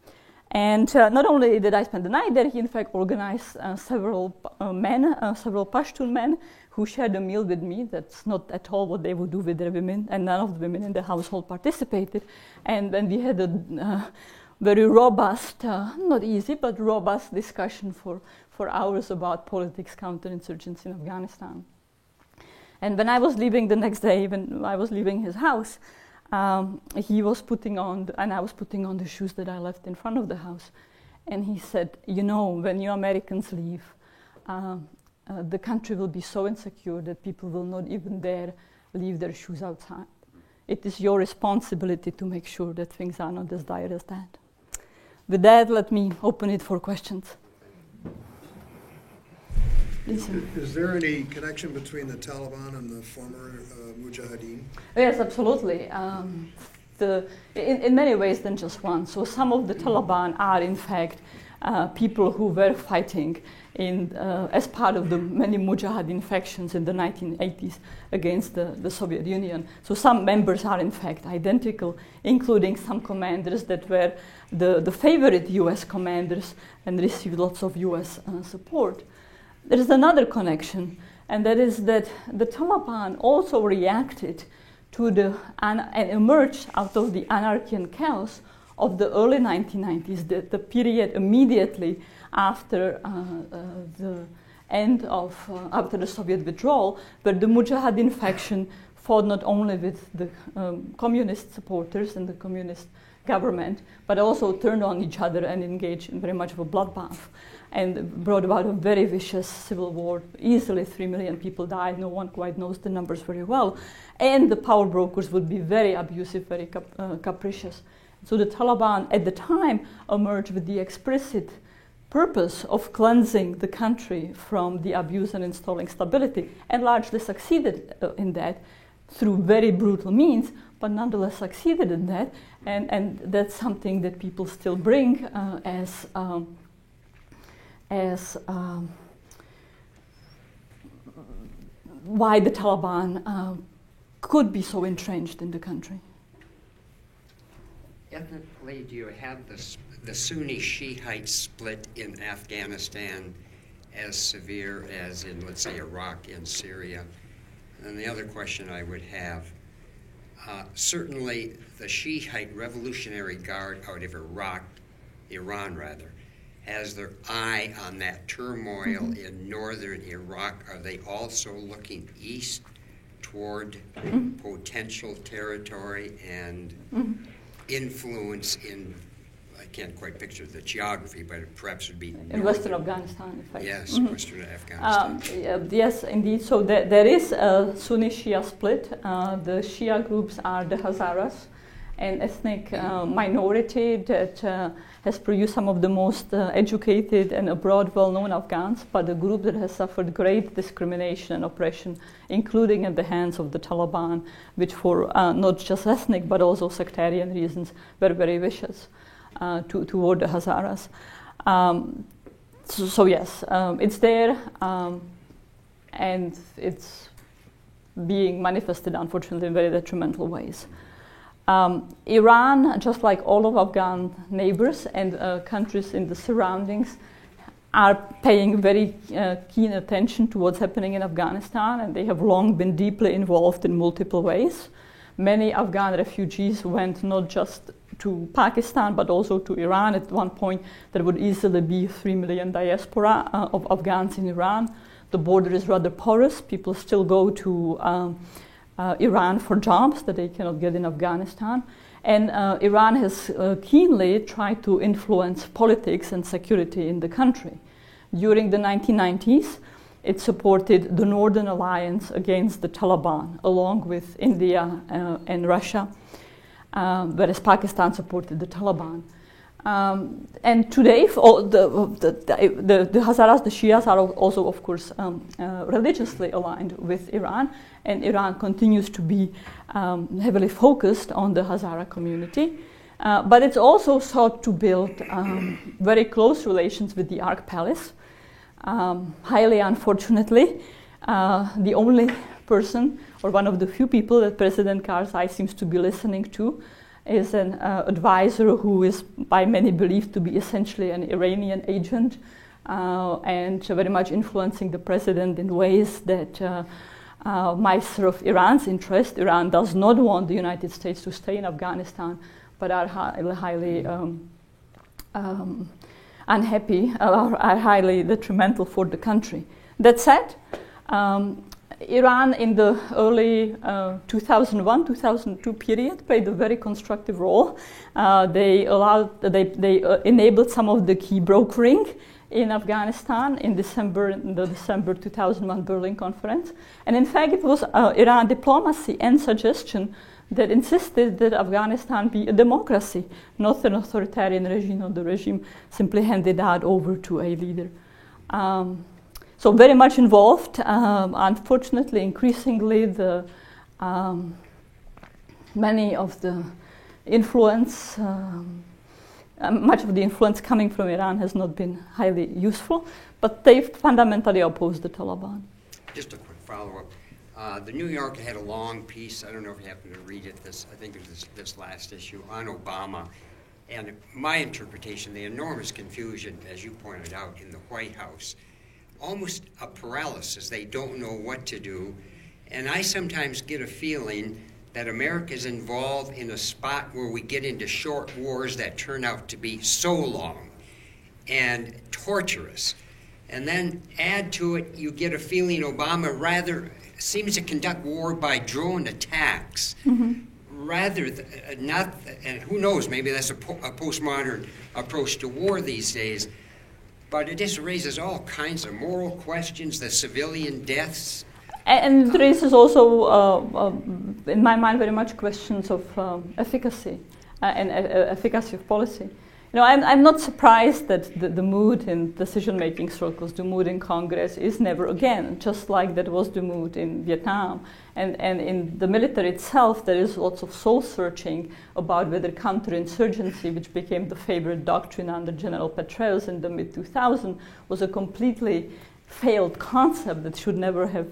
And not only did I spend the night there, he in fact organized several Pashtun men who shared a meal with me. That's not at all what they would do with their women, and none of the women in the household participated. And then we had a very robust, not easy, but robust discussion for hours about politics, counterinsurgency in Afghanistan. And when I was leaving the next day, when I was leaving his house, he was putting on, and I was putting on the shoes that I left in front of the house. And he said, you know, when you Americans leave, the country will be so insecure that people will not even dare leave their shoes outside. It is your responsibility to make sure that things are not as dire as that. With that, let me open it for questions. Is there any connection between the Taliban and the former Mujahideen? Yes, absolutely. In many ways than just one. So some of the Taliban are, in fact, people who were fighting as part of the many Mujahideen factions in the 1980s against the Soviet Union. So some members are, in fact, identical, including some commanders that were the favorite US commanders and received lots of US support. There is another connection, and that is that the Taliban also reacted to and emerged out of the anarchy and chaos of the early 1990s, the period immediately after after the Soviet withdrawal, where the Mujahideen faction fought not only with the communist supporters and the communist government, but also turned on each other and engaged in very much of a bloodbath, and brought about a very vicious civil war. Easily 3 million people died. No one quite knows the numbers very well. And the power brokers would be very abusive, very capricious. So the Taliban at the time emerged with the explicit purpose of cleansing the country from the abuse and installing stability, and largely succeeded in that through very brutal means, but nonetheless succeeded in that. And that's something that people still bring as why the Taliban could be so entrenched in the country. Ethnically, do you have the Sunni Shiite split in Afghanistan as severe as in, let's say, Iraq and Syria? And the other question I would have, certainly the Shiite Revolutionary Guard out of Iran, has their eye on that turmoil in northern Iraq. Are they also looking east toward potential territory and influence in, I can't quite picture the geography, but it perhaps would be in Western Afghanistan, in fact. Yes, Western Afghanistan. Yes, indeed. So there is a Sunni-Shia split. The Shia groups are the Hazaras, an ethnic minority that has produced some of the most educated and abroad well-known Afghans, but a group that has suffered great discrimination and oppression, including at the hands of the Taliban, which for not just ethnic but also sectarian reasons were very vicious toward the Hazaras. So yes, it's there. and it's being manifested, unfortunately, in very detrimental ways. Iran, just like all of Afghan neighbors and countries in the surroundings, are paying very keen attention to what's happening in Afghanistan, and they have long been deeply involved in multiple ways. Many Afghan refugees went not just to Pakistan, but also to Iran. At one point, there would easily be 3 million diaspora of Afghans in Iran. The border is rather porous. People still go to Iran for jobs that they cannot get in Afghanistan. And Iran has keenly tried to influence politics and security in the country. During the 1990s, it supported the Northern Alliance against the Taliban, along with India and Russia, whereas Pakistan supported the Taliban. And today, the Hazaras, the Shias, are also, of course, religiously aligned with Iran, and Iran continues to be heavily focused on the Hazara community. But it's also sought to build very close relations with the Ark Palace. Highly unfortunately, the only person, or one of the few people that President Karzai seems to be listening to, is an advisor who is by many believed to be essentially an Iranian agent and very much influencing the president in ways that might serve Iran's interest. Iran does not want the United States to stay in Afghanistan, but are highly unhappy, are highly detrimental for the country. That said, Iran in the early 2001-2002 period played a very constructive role. They enabled some of the key brokering in Afghanistan in the December 2001 Berlin conference. And in fact, it was Iran diplomacy and suggestion that insisted that Afghanistan be a democracy, not an authoritarian regime, or the regime simply handed that over to a leader. So very much involved. Unfortunately, increasingly, many of the influence, much of the influence coming from Iran has not been highly useful, but they fundamentally oppose the Taliban. Just a quick follow-up. The New Yorker had a long piece, I don't know if you happen to read it, I think it was this last issue, on Obama. And my interpretation, the enormous confusion, as you pointed out, in the White House, almost a paralysis. They don't know what to do. And I sometimes get a feeling that America is involved in a spot where we get into short wars that turn out to be so long and torturous. And then add to it, you get a feeling Obama rather seems to conduct war by drone attacks. Rather than not, and who knows, maybe that's a postmodern approach to war these days. But it just raises all kinds of moral questions, the civilian deaths. And it raises also, in my mind, very much questions of efficacy and efficacy of policy. You know, I'm not surprised that the mood in decision-making circles, the mood in Congress is never again, just like that was the mood in Vietnam. And in the military itself, there is lots of soul-searching about whether counterinsurgency, which became the favorite doctrine under General Petraeus in the mid-2000s, was a completely failed concept that should never have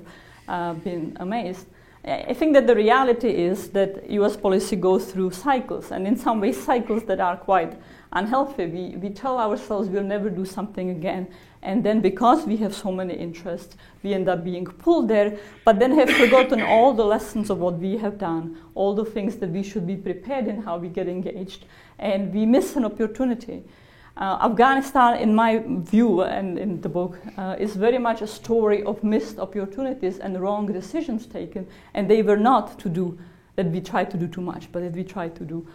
been amazed. I think that the reality is that US policy goes through cycles, and in some ways cycles that are quite unhealthy. We tell ourselves we'll never do something again, and then because we have so many interests, we end up being pulled there, but then have forgotten all the lessons of what we have done, all the things that we should be prepared in how we get engaged, and we miss an opportunity. Afghanistan, in my view and in the book, is very much a story of missed opportunities and wrong decisions taken, and they were not to do that we tried to do too much, but that we tried to do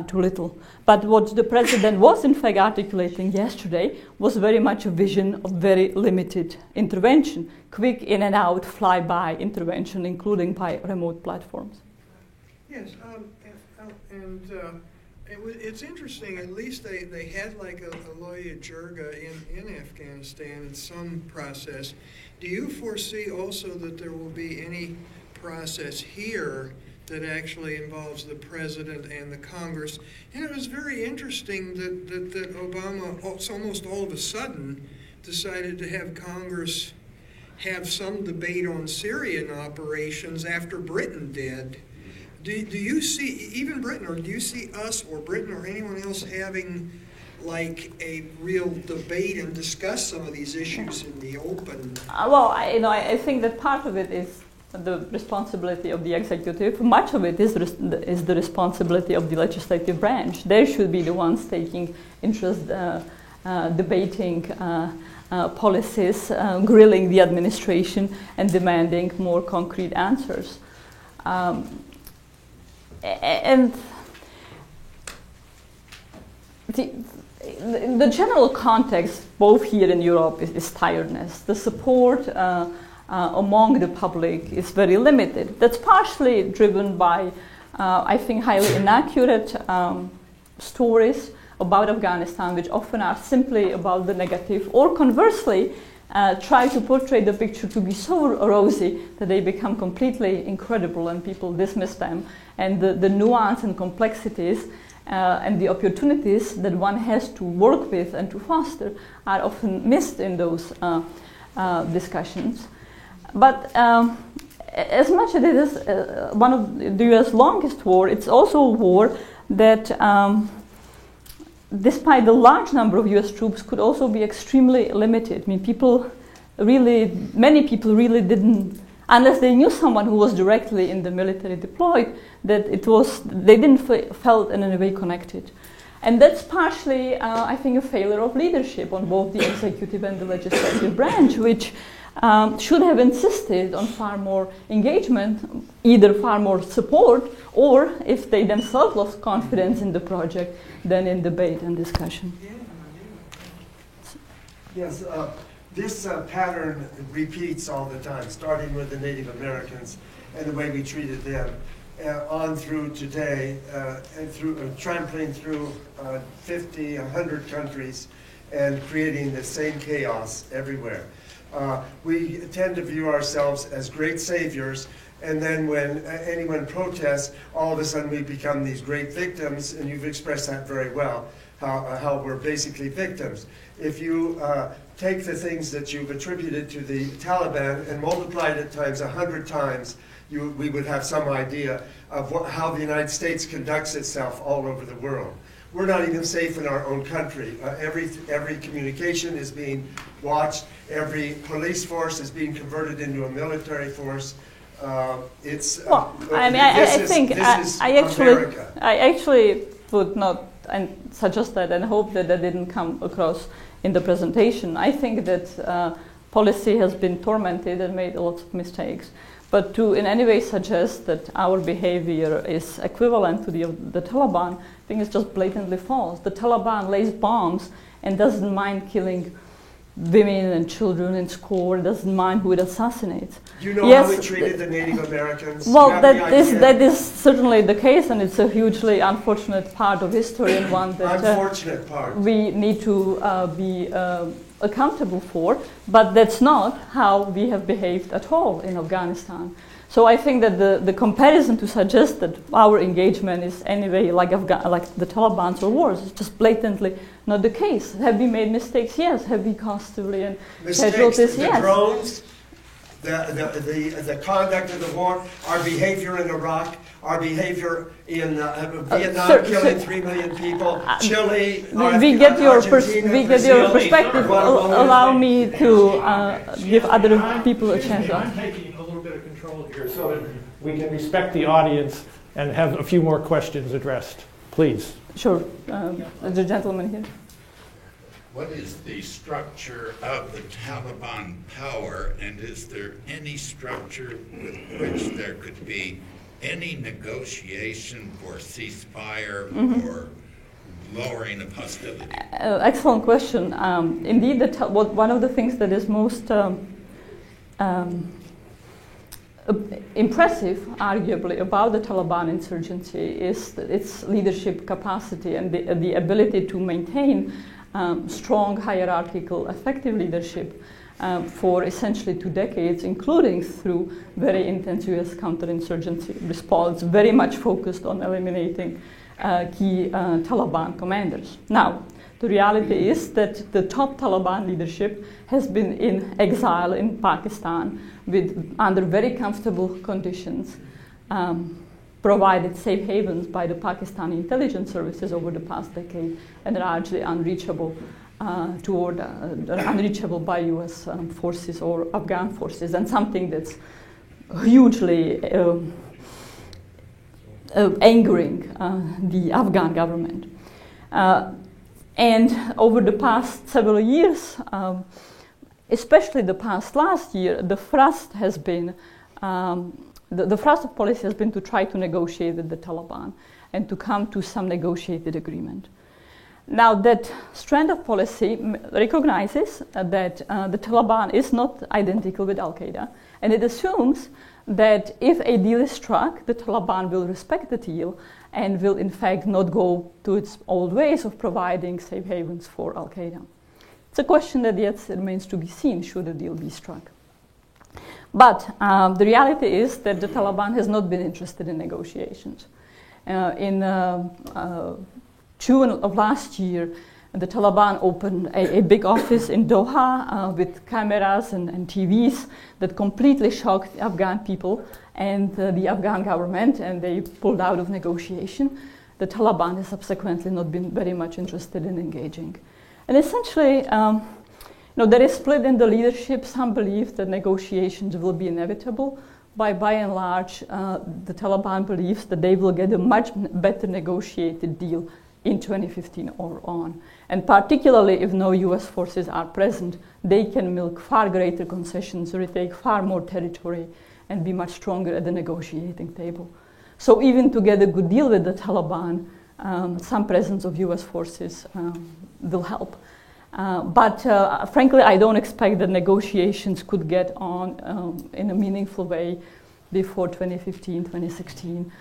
too little. But what the president was in fact articulating yesterday was very much a vision of very limited intervention, quick in and out, fly-by intervention, including by remote platforms. Yes, it's interesting, at least they had like a Loya Jirga in Afghanistan in some process. Do you foresee also that there will be any process here that actually involves the president and the Congress? And it was very interesting that Obama almost all of a sudden decided to have Congress have some debate on Syrian operations after Britain did. Do you see, even Britain, or do you see us or Britain or anyone else having like a real debate and discuss some of these issues in the open? Well, I think that part of it is the responsibility of the executive. Much of it is the responsibility of the legislative branch. They should be the ones taking interest, debating policies, grilling the administration, and demanding more concrete answers. And the general context, both here in Europe, is tiredness. The support among the public is very limited. That's partially driven by, I think, highly inaccurate stories about Afghanistan, which often are simply about the negative, or conversely, try to portray the picture to be so rosy that they become completely incredible and people dismiss them. And the nuance and complexities and the opportunities that one has to work with and to foster are often missed in those discussions. But as much as it is one of the U.S. longest war, it's also a war that, despite the large number of U.S. troops, could also be extremely limited. I mean, many people really didn't, unless they knew someone who was directly in the military deployed, that they didn't felt in any way connected. And that's partially, I think, a failure of leadership on both the executive and the legislative branch, which should have insisted on far more engagement, either far more support, or if they themselves lost confidence in the project, then in debate and discussion. Yes, this pattern repeats all the time, starting with the Native Americans and the way we treated them, on through today, and trampling through 50, 100 countries and creating the same chaos everywhere. We tend to view ourselves as great saviors, and then when anyone protests, all of a sudden we become these great victims, and you've expressed that very well, how we're basically victims. If you take the things that you've attributed to the Taliban and multiplied it times 100 times, we would have some idea of how the United States conducts itself all over the world. We're not even safe in our own country. Every communication is being watched. Every police force is being converted into a military force. Well, I mean, I actually would not suggest that and hope that that didn't come across in the presentation. I think that policy has been tormented and made lots of mistakes. But to in any way suggest that our behavior is equivalent to the Taliban, I think it's just blatantly false. The Taliban lays bombs and doesn't mind killing women and children in score, doesn't mind who it assassinates. Do you know how they treated the Native Americans? Well, that is certainly the case, and it's a hugely unfortunate part of history, and one that we need to be accountable for, but that's not how we have behaved at all in Afghanistan. So I think that the comparison to suggest that our engagement is anyway like the Taliban's or wars is just blatantly not the case. Have we made mistakes? Yes. Have we caused civilian casualties? Yes. The drones, the conduct of the war, our behavior in Iraq, our behavior in Vietnam, killing 3 million people, Chile, we get your perspective. Allow me to give other people a chance. I'm taking a little bit of control here so that we can respect the audience and have a few more questions addressed. Please. Sure. The gentleman here. What is the structure of the Taliban power, and is there any structure with which there could be any negotiation for ceasefire or lowering of hostility? Excellent question. Indeed, one of the things that is most impressive, arguably, about the Taliban insurgency is its leadership capacity and the ability to maintain strong, hierarchical, effective leadership for essentially 2 decades, including through very intense U.S. counterinsurgency response, very much focused on eliminating key Taliban commanders. Now, The reality is that the top Taliban leadership has been in exile in Pakistan under very comfortable conditions, provided safe havens by the Pakistani intelligence services over the past decade, and largely unreachable unreachable by U.S. Forces or Afghan forces, and something that's hugely angering the Afghan government. And over the past several years, especially the past last year, the thrust has been the thrust of policy has been to try to negotiate with the Taliban and to come to some negotiated agreement. Now, that strand of policy recognizes that the Taliban is not identical with Al-Qaeda, and it assumes that if a deal is struck, the Taliban will respect the deal and will in fact not go to its old ways of providing safe havens for Al-Qaeda. It's a question that yet remains to be seen should a deal be struck. But the reality is that the Taliban has not been interested in negotiations. In June of last year, the Taliban opened a big office in Doha with cameras and TVs that completely shocked the Afghan people and the Afghan government, and they pulled out of negotiation. The Taliban has subsequently not been very much interested in engaging. And essentially, there is split in the leadership. Some believe that negotiations will be inevitable. By and large, the Taliban believes that they will get a much better negotiated deal in 2015 or on. And particularly if no US forces are present, they can milk far greater concessions, retake far more territory, and be much stronger at the negotiating table. So even to get a good deal with the Taliban, some presence of US forces will help. But frankly, I don't expect that negotiations could get on in a meaningful way before 2015, 2016.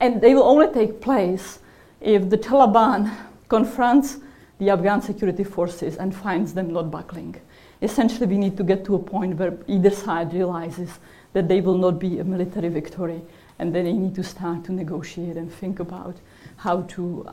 And they will only take place if the Taliban confronts the Afghan security forces and finds them not buckling. Essentially, we need to get to a point where either side realizes that they will not be a military victory, and then they need to start to negotiate and think about how to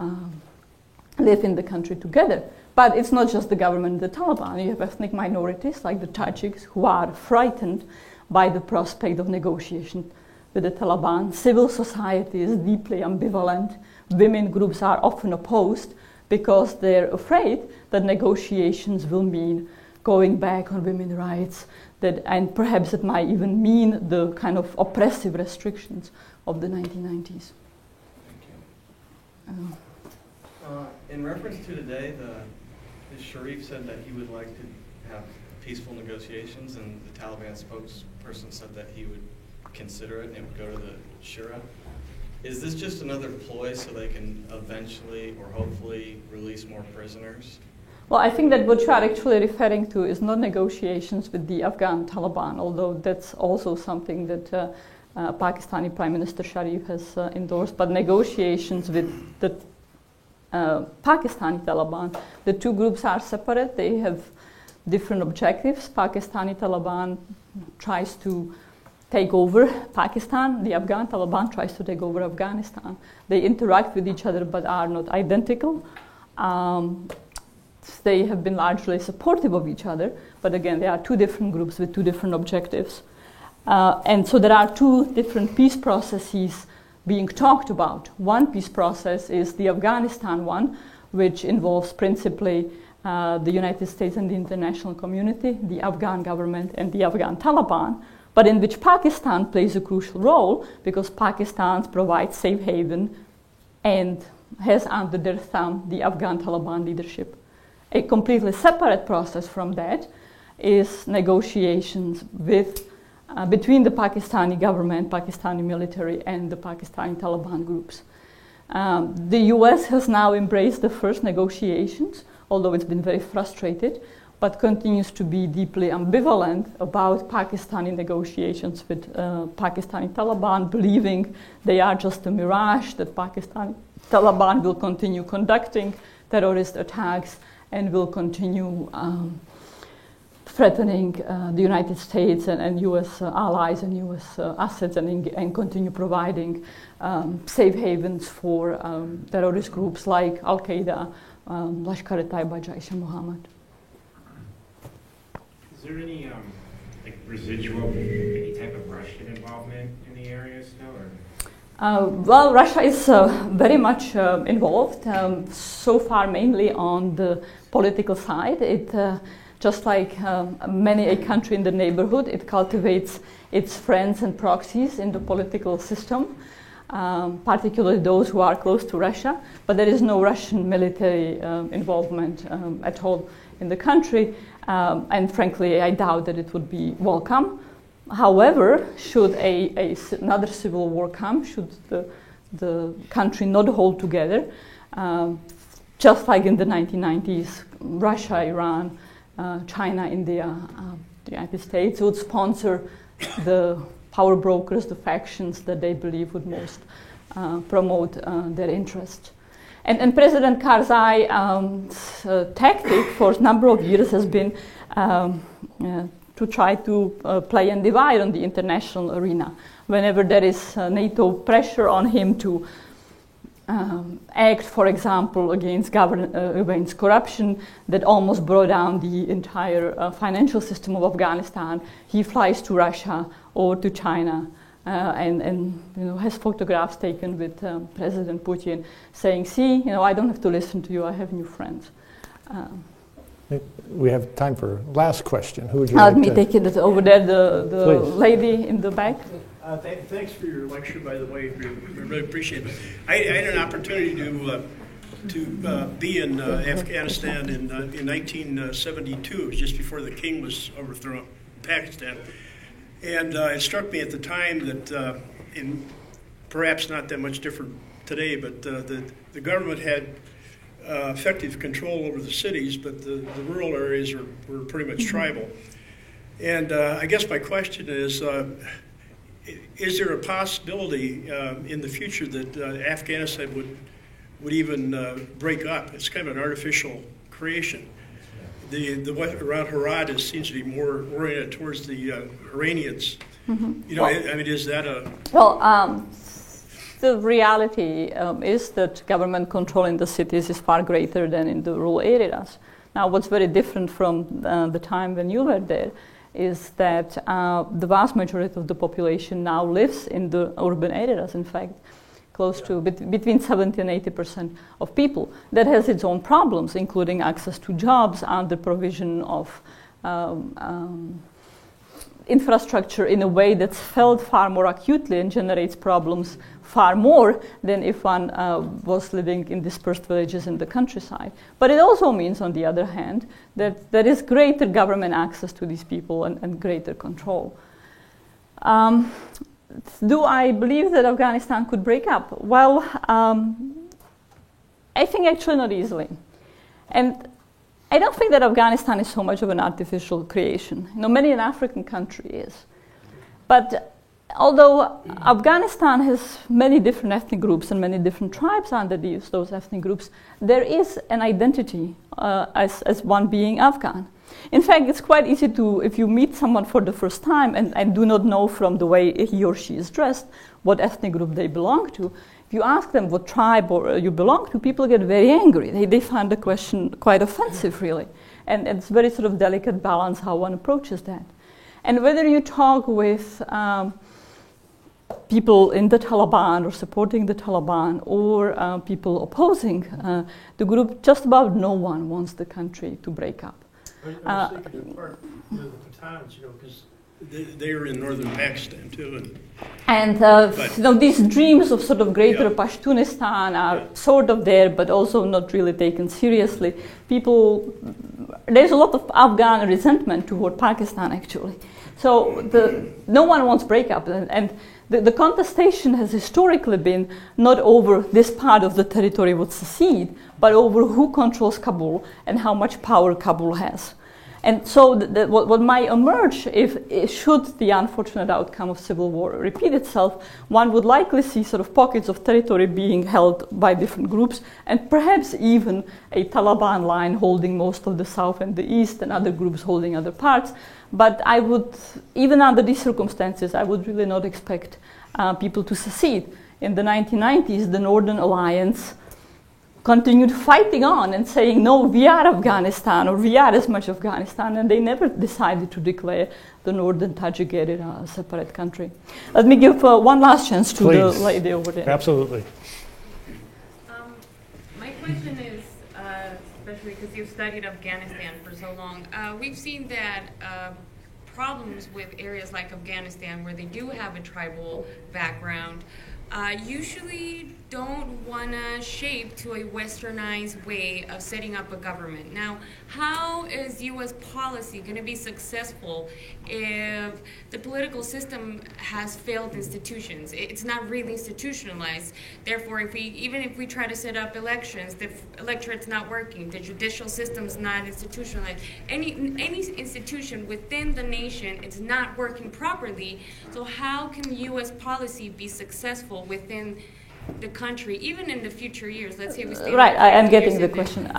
live in the country together. But it's not just the government and the Taliban. You have ethnic minorities like the Tajiks who are frightened by the prospect of negotiation with the Taliban. Civil society is deeply ambivalent. Women groups are often opposed because they're afraid that negotiations will mean going back on women's rights, and perhaps it might even mean the kind of oppressive restrictions of the 1990s. Thank you. In reference to today, the Sharif said that he would like to have peaceful negotiations, and the Taliban spokesperson said that he would consider it and it would go to the Shura. Is this just another ploy so they can eventually or hopefully release more prisoners? Well, I think that what you are actually referring to is not negotiations with the Afghan Taliban, although that's also something that Pakistani Prime Minister Sharif has endorsed, but negotiations with the Pakistani Taliban. The two groups are separate. They have different objectives. Pakistani Taliban tries to take over Pakistan. The Afghan Taliban tries to take over Afghanistan. They interact with each other but are not identical. They have been largely supportive of each other, but again, they are two different groups with two different objectives. And so there are two different peace processes being talked about. One peace process is the Afghanistan one, which involves principally the United States and the international community, the Afghan government, and the Afghan Taliban, but in which Pakistan plays a crucial role because Pakistan provides safe haven and has under their thumb the Afghan Taliban leadership. A completely separate process from that is negotiations between the Pakistani government, Pakistani military, and the Pakistani Taliban groups. The US has now embraced the first negotiations, although it's been very frustrated, but continues to be deeply ambivalent about Pakistani negotiations with Pakistani Taliban, believing they are just a mirage, that Pakistani Taliban will continue conducting terrorist attacks and will continue threatening the United States and U.S. Allies and U.S. Assets and continue providing safe havens for terrorist groups like Al-Qaeda, Lashkar-e-Taiba, Jaish-e-Mohammed. Is there any like residual, any type of Russian involvement in the area still? Or? Well, Russia is very much involved, so far mainly on the political side. It, just like many a country in the neighborhood, it cultivates its friends and proxies in the political system, particularly those who are close to Russia, but there is no Russian military involvement at all in the country, and frankly, I doubt that it would be welcome. However, should another civil war come, should the country not hold together, just like in the 1990s, Russia, Iran, China, India, the United States would sponsor the power brokers, the factions that they believe would most promote their interests. And President Karzai's tactic for a number of years has been to try to play and divide on the international arena. Whenever there is NATO pressure on him to act, for example, against corruption that almost brought down the entire financial system of Afghanistan, he flies to Russia or to China and has photographs taken with President Putin saying, see, I don't have to listen to you, I have new friends. We have time for last question. Who would you like Let me to? take it over there, the Please. lady in the back. Thanks for your lecture, by the way. We really appreciate it. I had an opportunity to be in Afghanistan in 1972. It was just before the king was overthrown in Pakistan. And it struck me at the time that, perhaps not that much different today, but the government had effective control over the cities, but the rural areas were pretty much tribal. And I guess my question is there a possibility in the future that Afghanistan would even break up? It's kind of an artificial creation. The what around Herat seems to be more oriented towards the Iranians. Mm-hmm. I mean, is that a... Well, the reality is that government control in the cities is far greater than in the rural areas. Now, what's very different from the time when you were there is that the vast majority of the population now lives in the urban areas, in fact, close to between 70 and 80% of people. That has its own problems, including access to jobs and the provision of infrastructure in a way that's felt far more acutely and generates problems far more than if one was living in dispersed villages in the countryside. But it also means, on the other hand, that there is greater government access to these people and greater control. Do I believe that Afghanistan could break up? Well, I think actually not easily. And I don't think that Afghanistan is so much of an artificial creation. Many an African country is. But although Afghanistan has many different ethnic groups and many different tribes under those ethnic groups, there is an identity as one being Afghan. In fact, it's quite easy to, if you meet someone for the first time and do not know from the way he or she is dressed what ethnic group they belong to, if you ask them what tribe you belong to, people get very angry. They find the question quite offensive, really. And it's very sort of delicate balance how one approaches that. And whether you talk with people in the Taliban or supporting the Taliban or people opposing the group, just about no one wants the country to break up. I was thinking of part of the Pathans, because they are in northern Pakistan too. And these dreams of sort of greater Pashtunistan are sort of there, but also not really taken seriously. There's a lot of Afghan resentment toward Pakistan, actually. So no one wants breakup, and the contestation has historically been not over this part of the territory would secede, but over who controls Kabul and how much power Kabul has. And so what might emerge should the unfortunate outcome of civil war repeat itself, one would likely see sort of pockets of territory being held by different groups, and perhaps even a Taliban line holding most of the south and the east, and other groups holding other parts. But I would, even under these circumstances, I would really not expect people to secede. In the 1990s, the Northern Alliance continued fighting on and saying, no, we are Afghanistan, or we are as much Afghanistan, and they never decided to declare the Northern Tajik area a separate country. Let me give one last chance to the lady over there. Absolutely. My question is, especially because you've studied Afghanistan for so long, we've seen that problems with areas like Afghanistan, where they do have a tribal background, usually don't want to shape to a westernized way of setting up a government. Now, how is U.S. policy going to be successful if the political system has failed institutions? It's not really institutionalized. Therefore, even if we try to set up elections, the electorate's not working, the judicial system's not institutionalized. Any institution within the nation is not working properly. So how can U.S. policy be successful within the country, even in the future years? Let's say we stay right, I'm getting the question.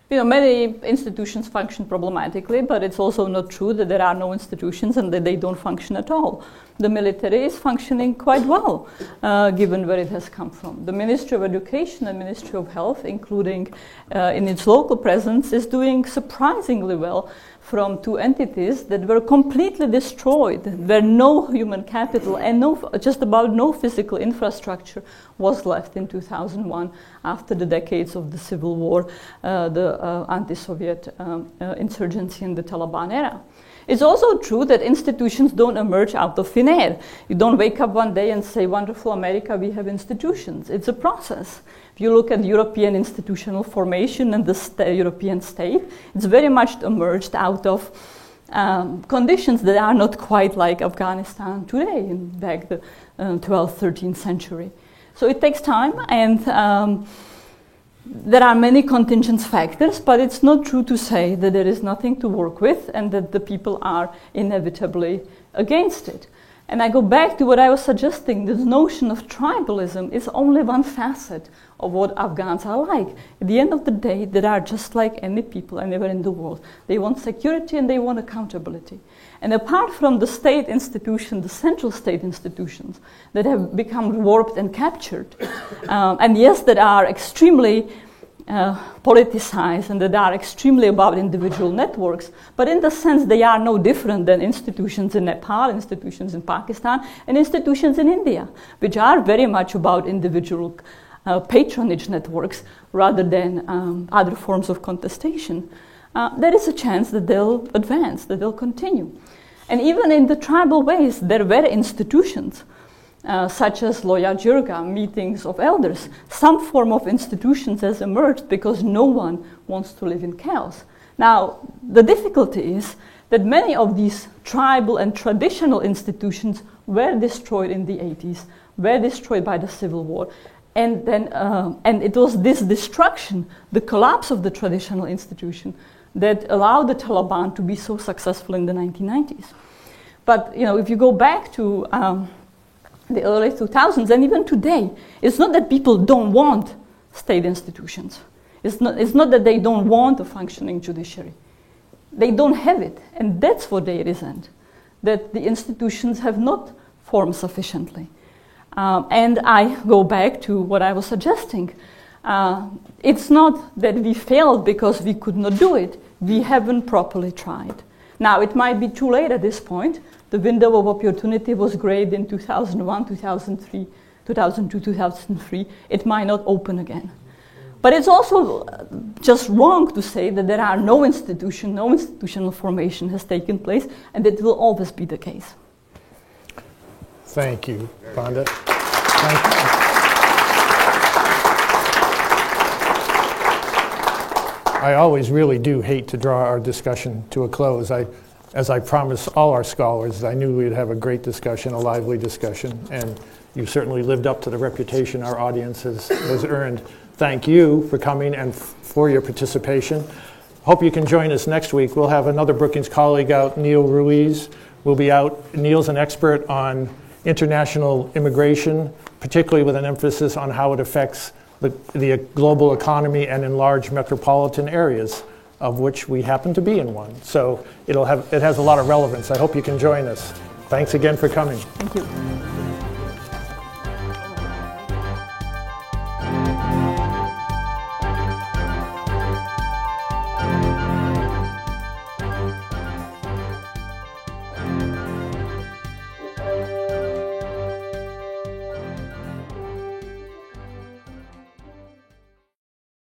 Many institutions function problematically, but it's also not true that there are no institutions and that they don't function at all. The military is functioning quite well, given where it has come from. The Ministry of Education and Ministry of Health, including in its local presence, is doing surprisingly well from two entities that were completely destroyed, where no human capital and just about no physical infrastructure was left in 2001 after the decades of the civil war, the anti-Soviet insurgency in the Taliban era. It's also true that institutions don't emerge out of thin air. You don't wake up one day and say, wonderful America, we have institutions. It's a process. If you look at European institutional formation and the European state, it's very much emerged out of conditions that are not quite like Afghanistan today, in back the 12th, 13th century. So it takes time, and there are many contingent factors, but it's not true to say that there is nothing to work with and that the people are inevitably against it. And I go back to what I was suggesting. This notion of tribalism is only one facet of what Afghans are like. At the end of the day, they are just like any people anywhere in the world. They want security and they want accountability. And apart from the state institutions, the central state institutions that have become warped and captured, and yes, that are extremely politicized and that are extremely about individual networks, but in the sense they are no different than institutions in Nepal, institutions in Pakistan, and institutions in India, which are very much about individual patronage networks rather than other forms of contestation. There is a chance that they'll advance, that they'll continue. And even in the tribal ways, there were institutions, such as Loya Jirga, meetings of elders. Some form of institutions has emerged because no one wants to live in chaos. Now, the difficulty is that many of these tribal and traditional institutions were destroyed in the 80s, were destroyed by the Civil War. And then, and it was this destruction, the collapse of the traditional institution, that allowed the Taliban to be so successful in the 1990s. But if you go back to the early 2000s, and even today, it's not that people don't want state institutions. It's not that they don't want a functioning judiciary. They don't have it, and that's what they resent, that the institutions have not formed sufficiently. And I go back to what I was suggesting. It's not that we failed because we could not do it. We haven't properly tried. Now, it might be too late at this point. The window of opportunity was great in 2001, 2003, 2002, 2003. It might not open again. But it's also just wrong to say that there are no institutional formation has taken place, and that will always be the case. Thank you, Pandit. Thank you. I always really do hate to draw our discussion to a close. As I promised all our scholars, I knew we'd have a great discussion, a lively discussion, and you certainly lived up to the reputation our audience has earned. thank you for coming and for your participation. Hope you can join us next week. We'll have another Brookings colleague out, Neil Ruiz. We'll be out. Neil's an expert on international immigration, particularly with an emphasis on how it affects the global economy and in large metropolitan areas, of which we happen to be in one. So it has a lot of relevance. I hope you can join us. Thanks again for coming. Thank you.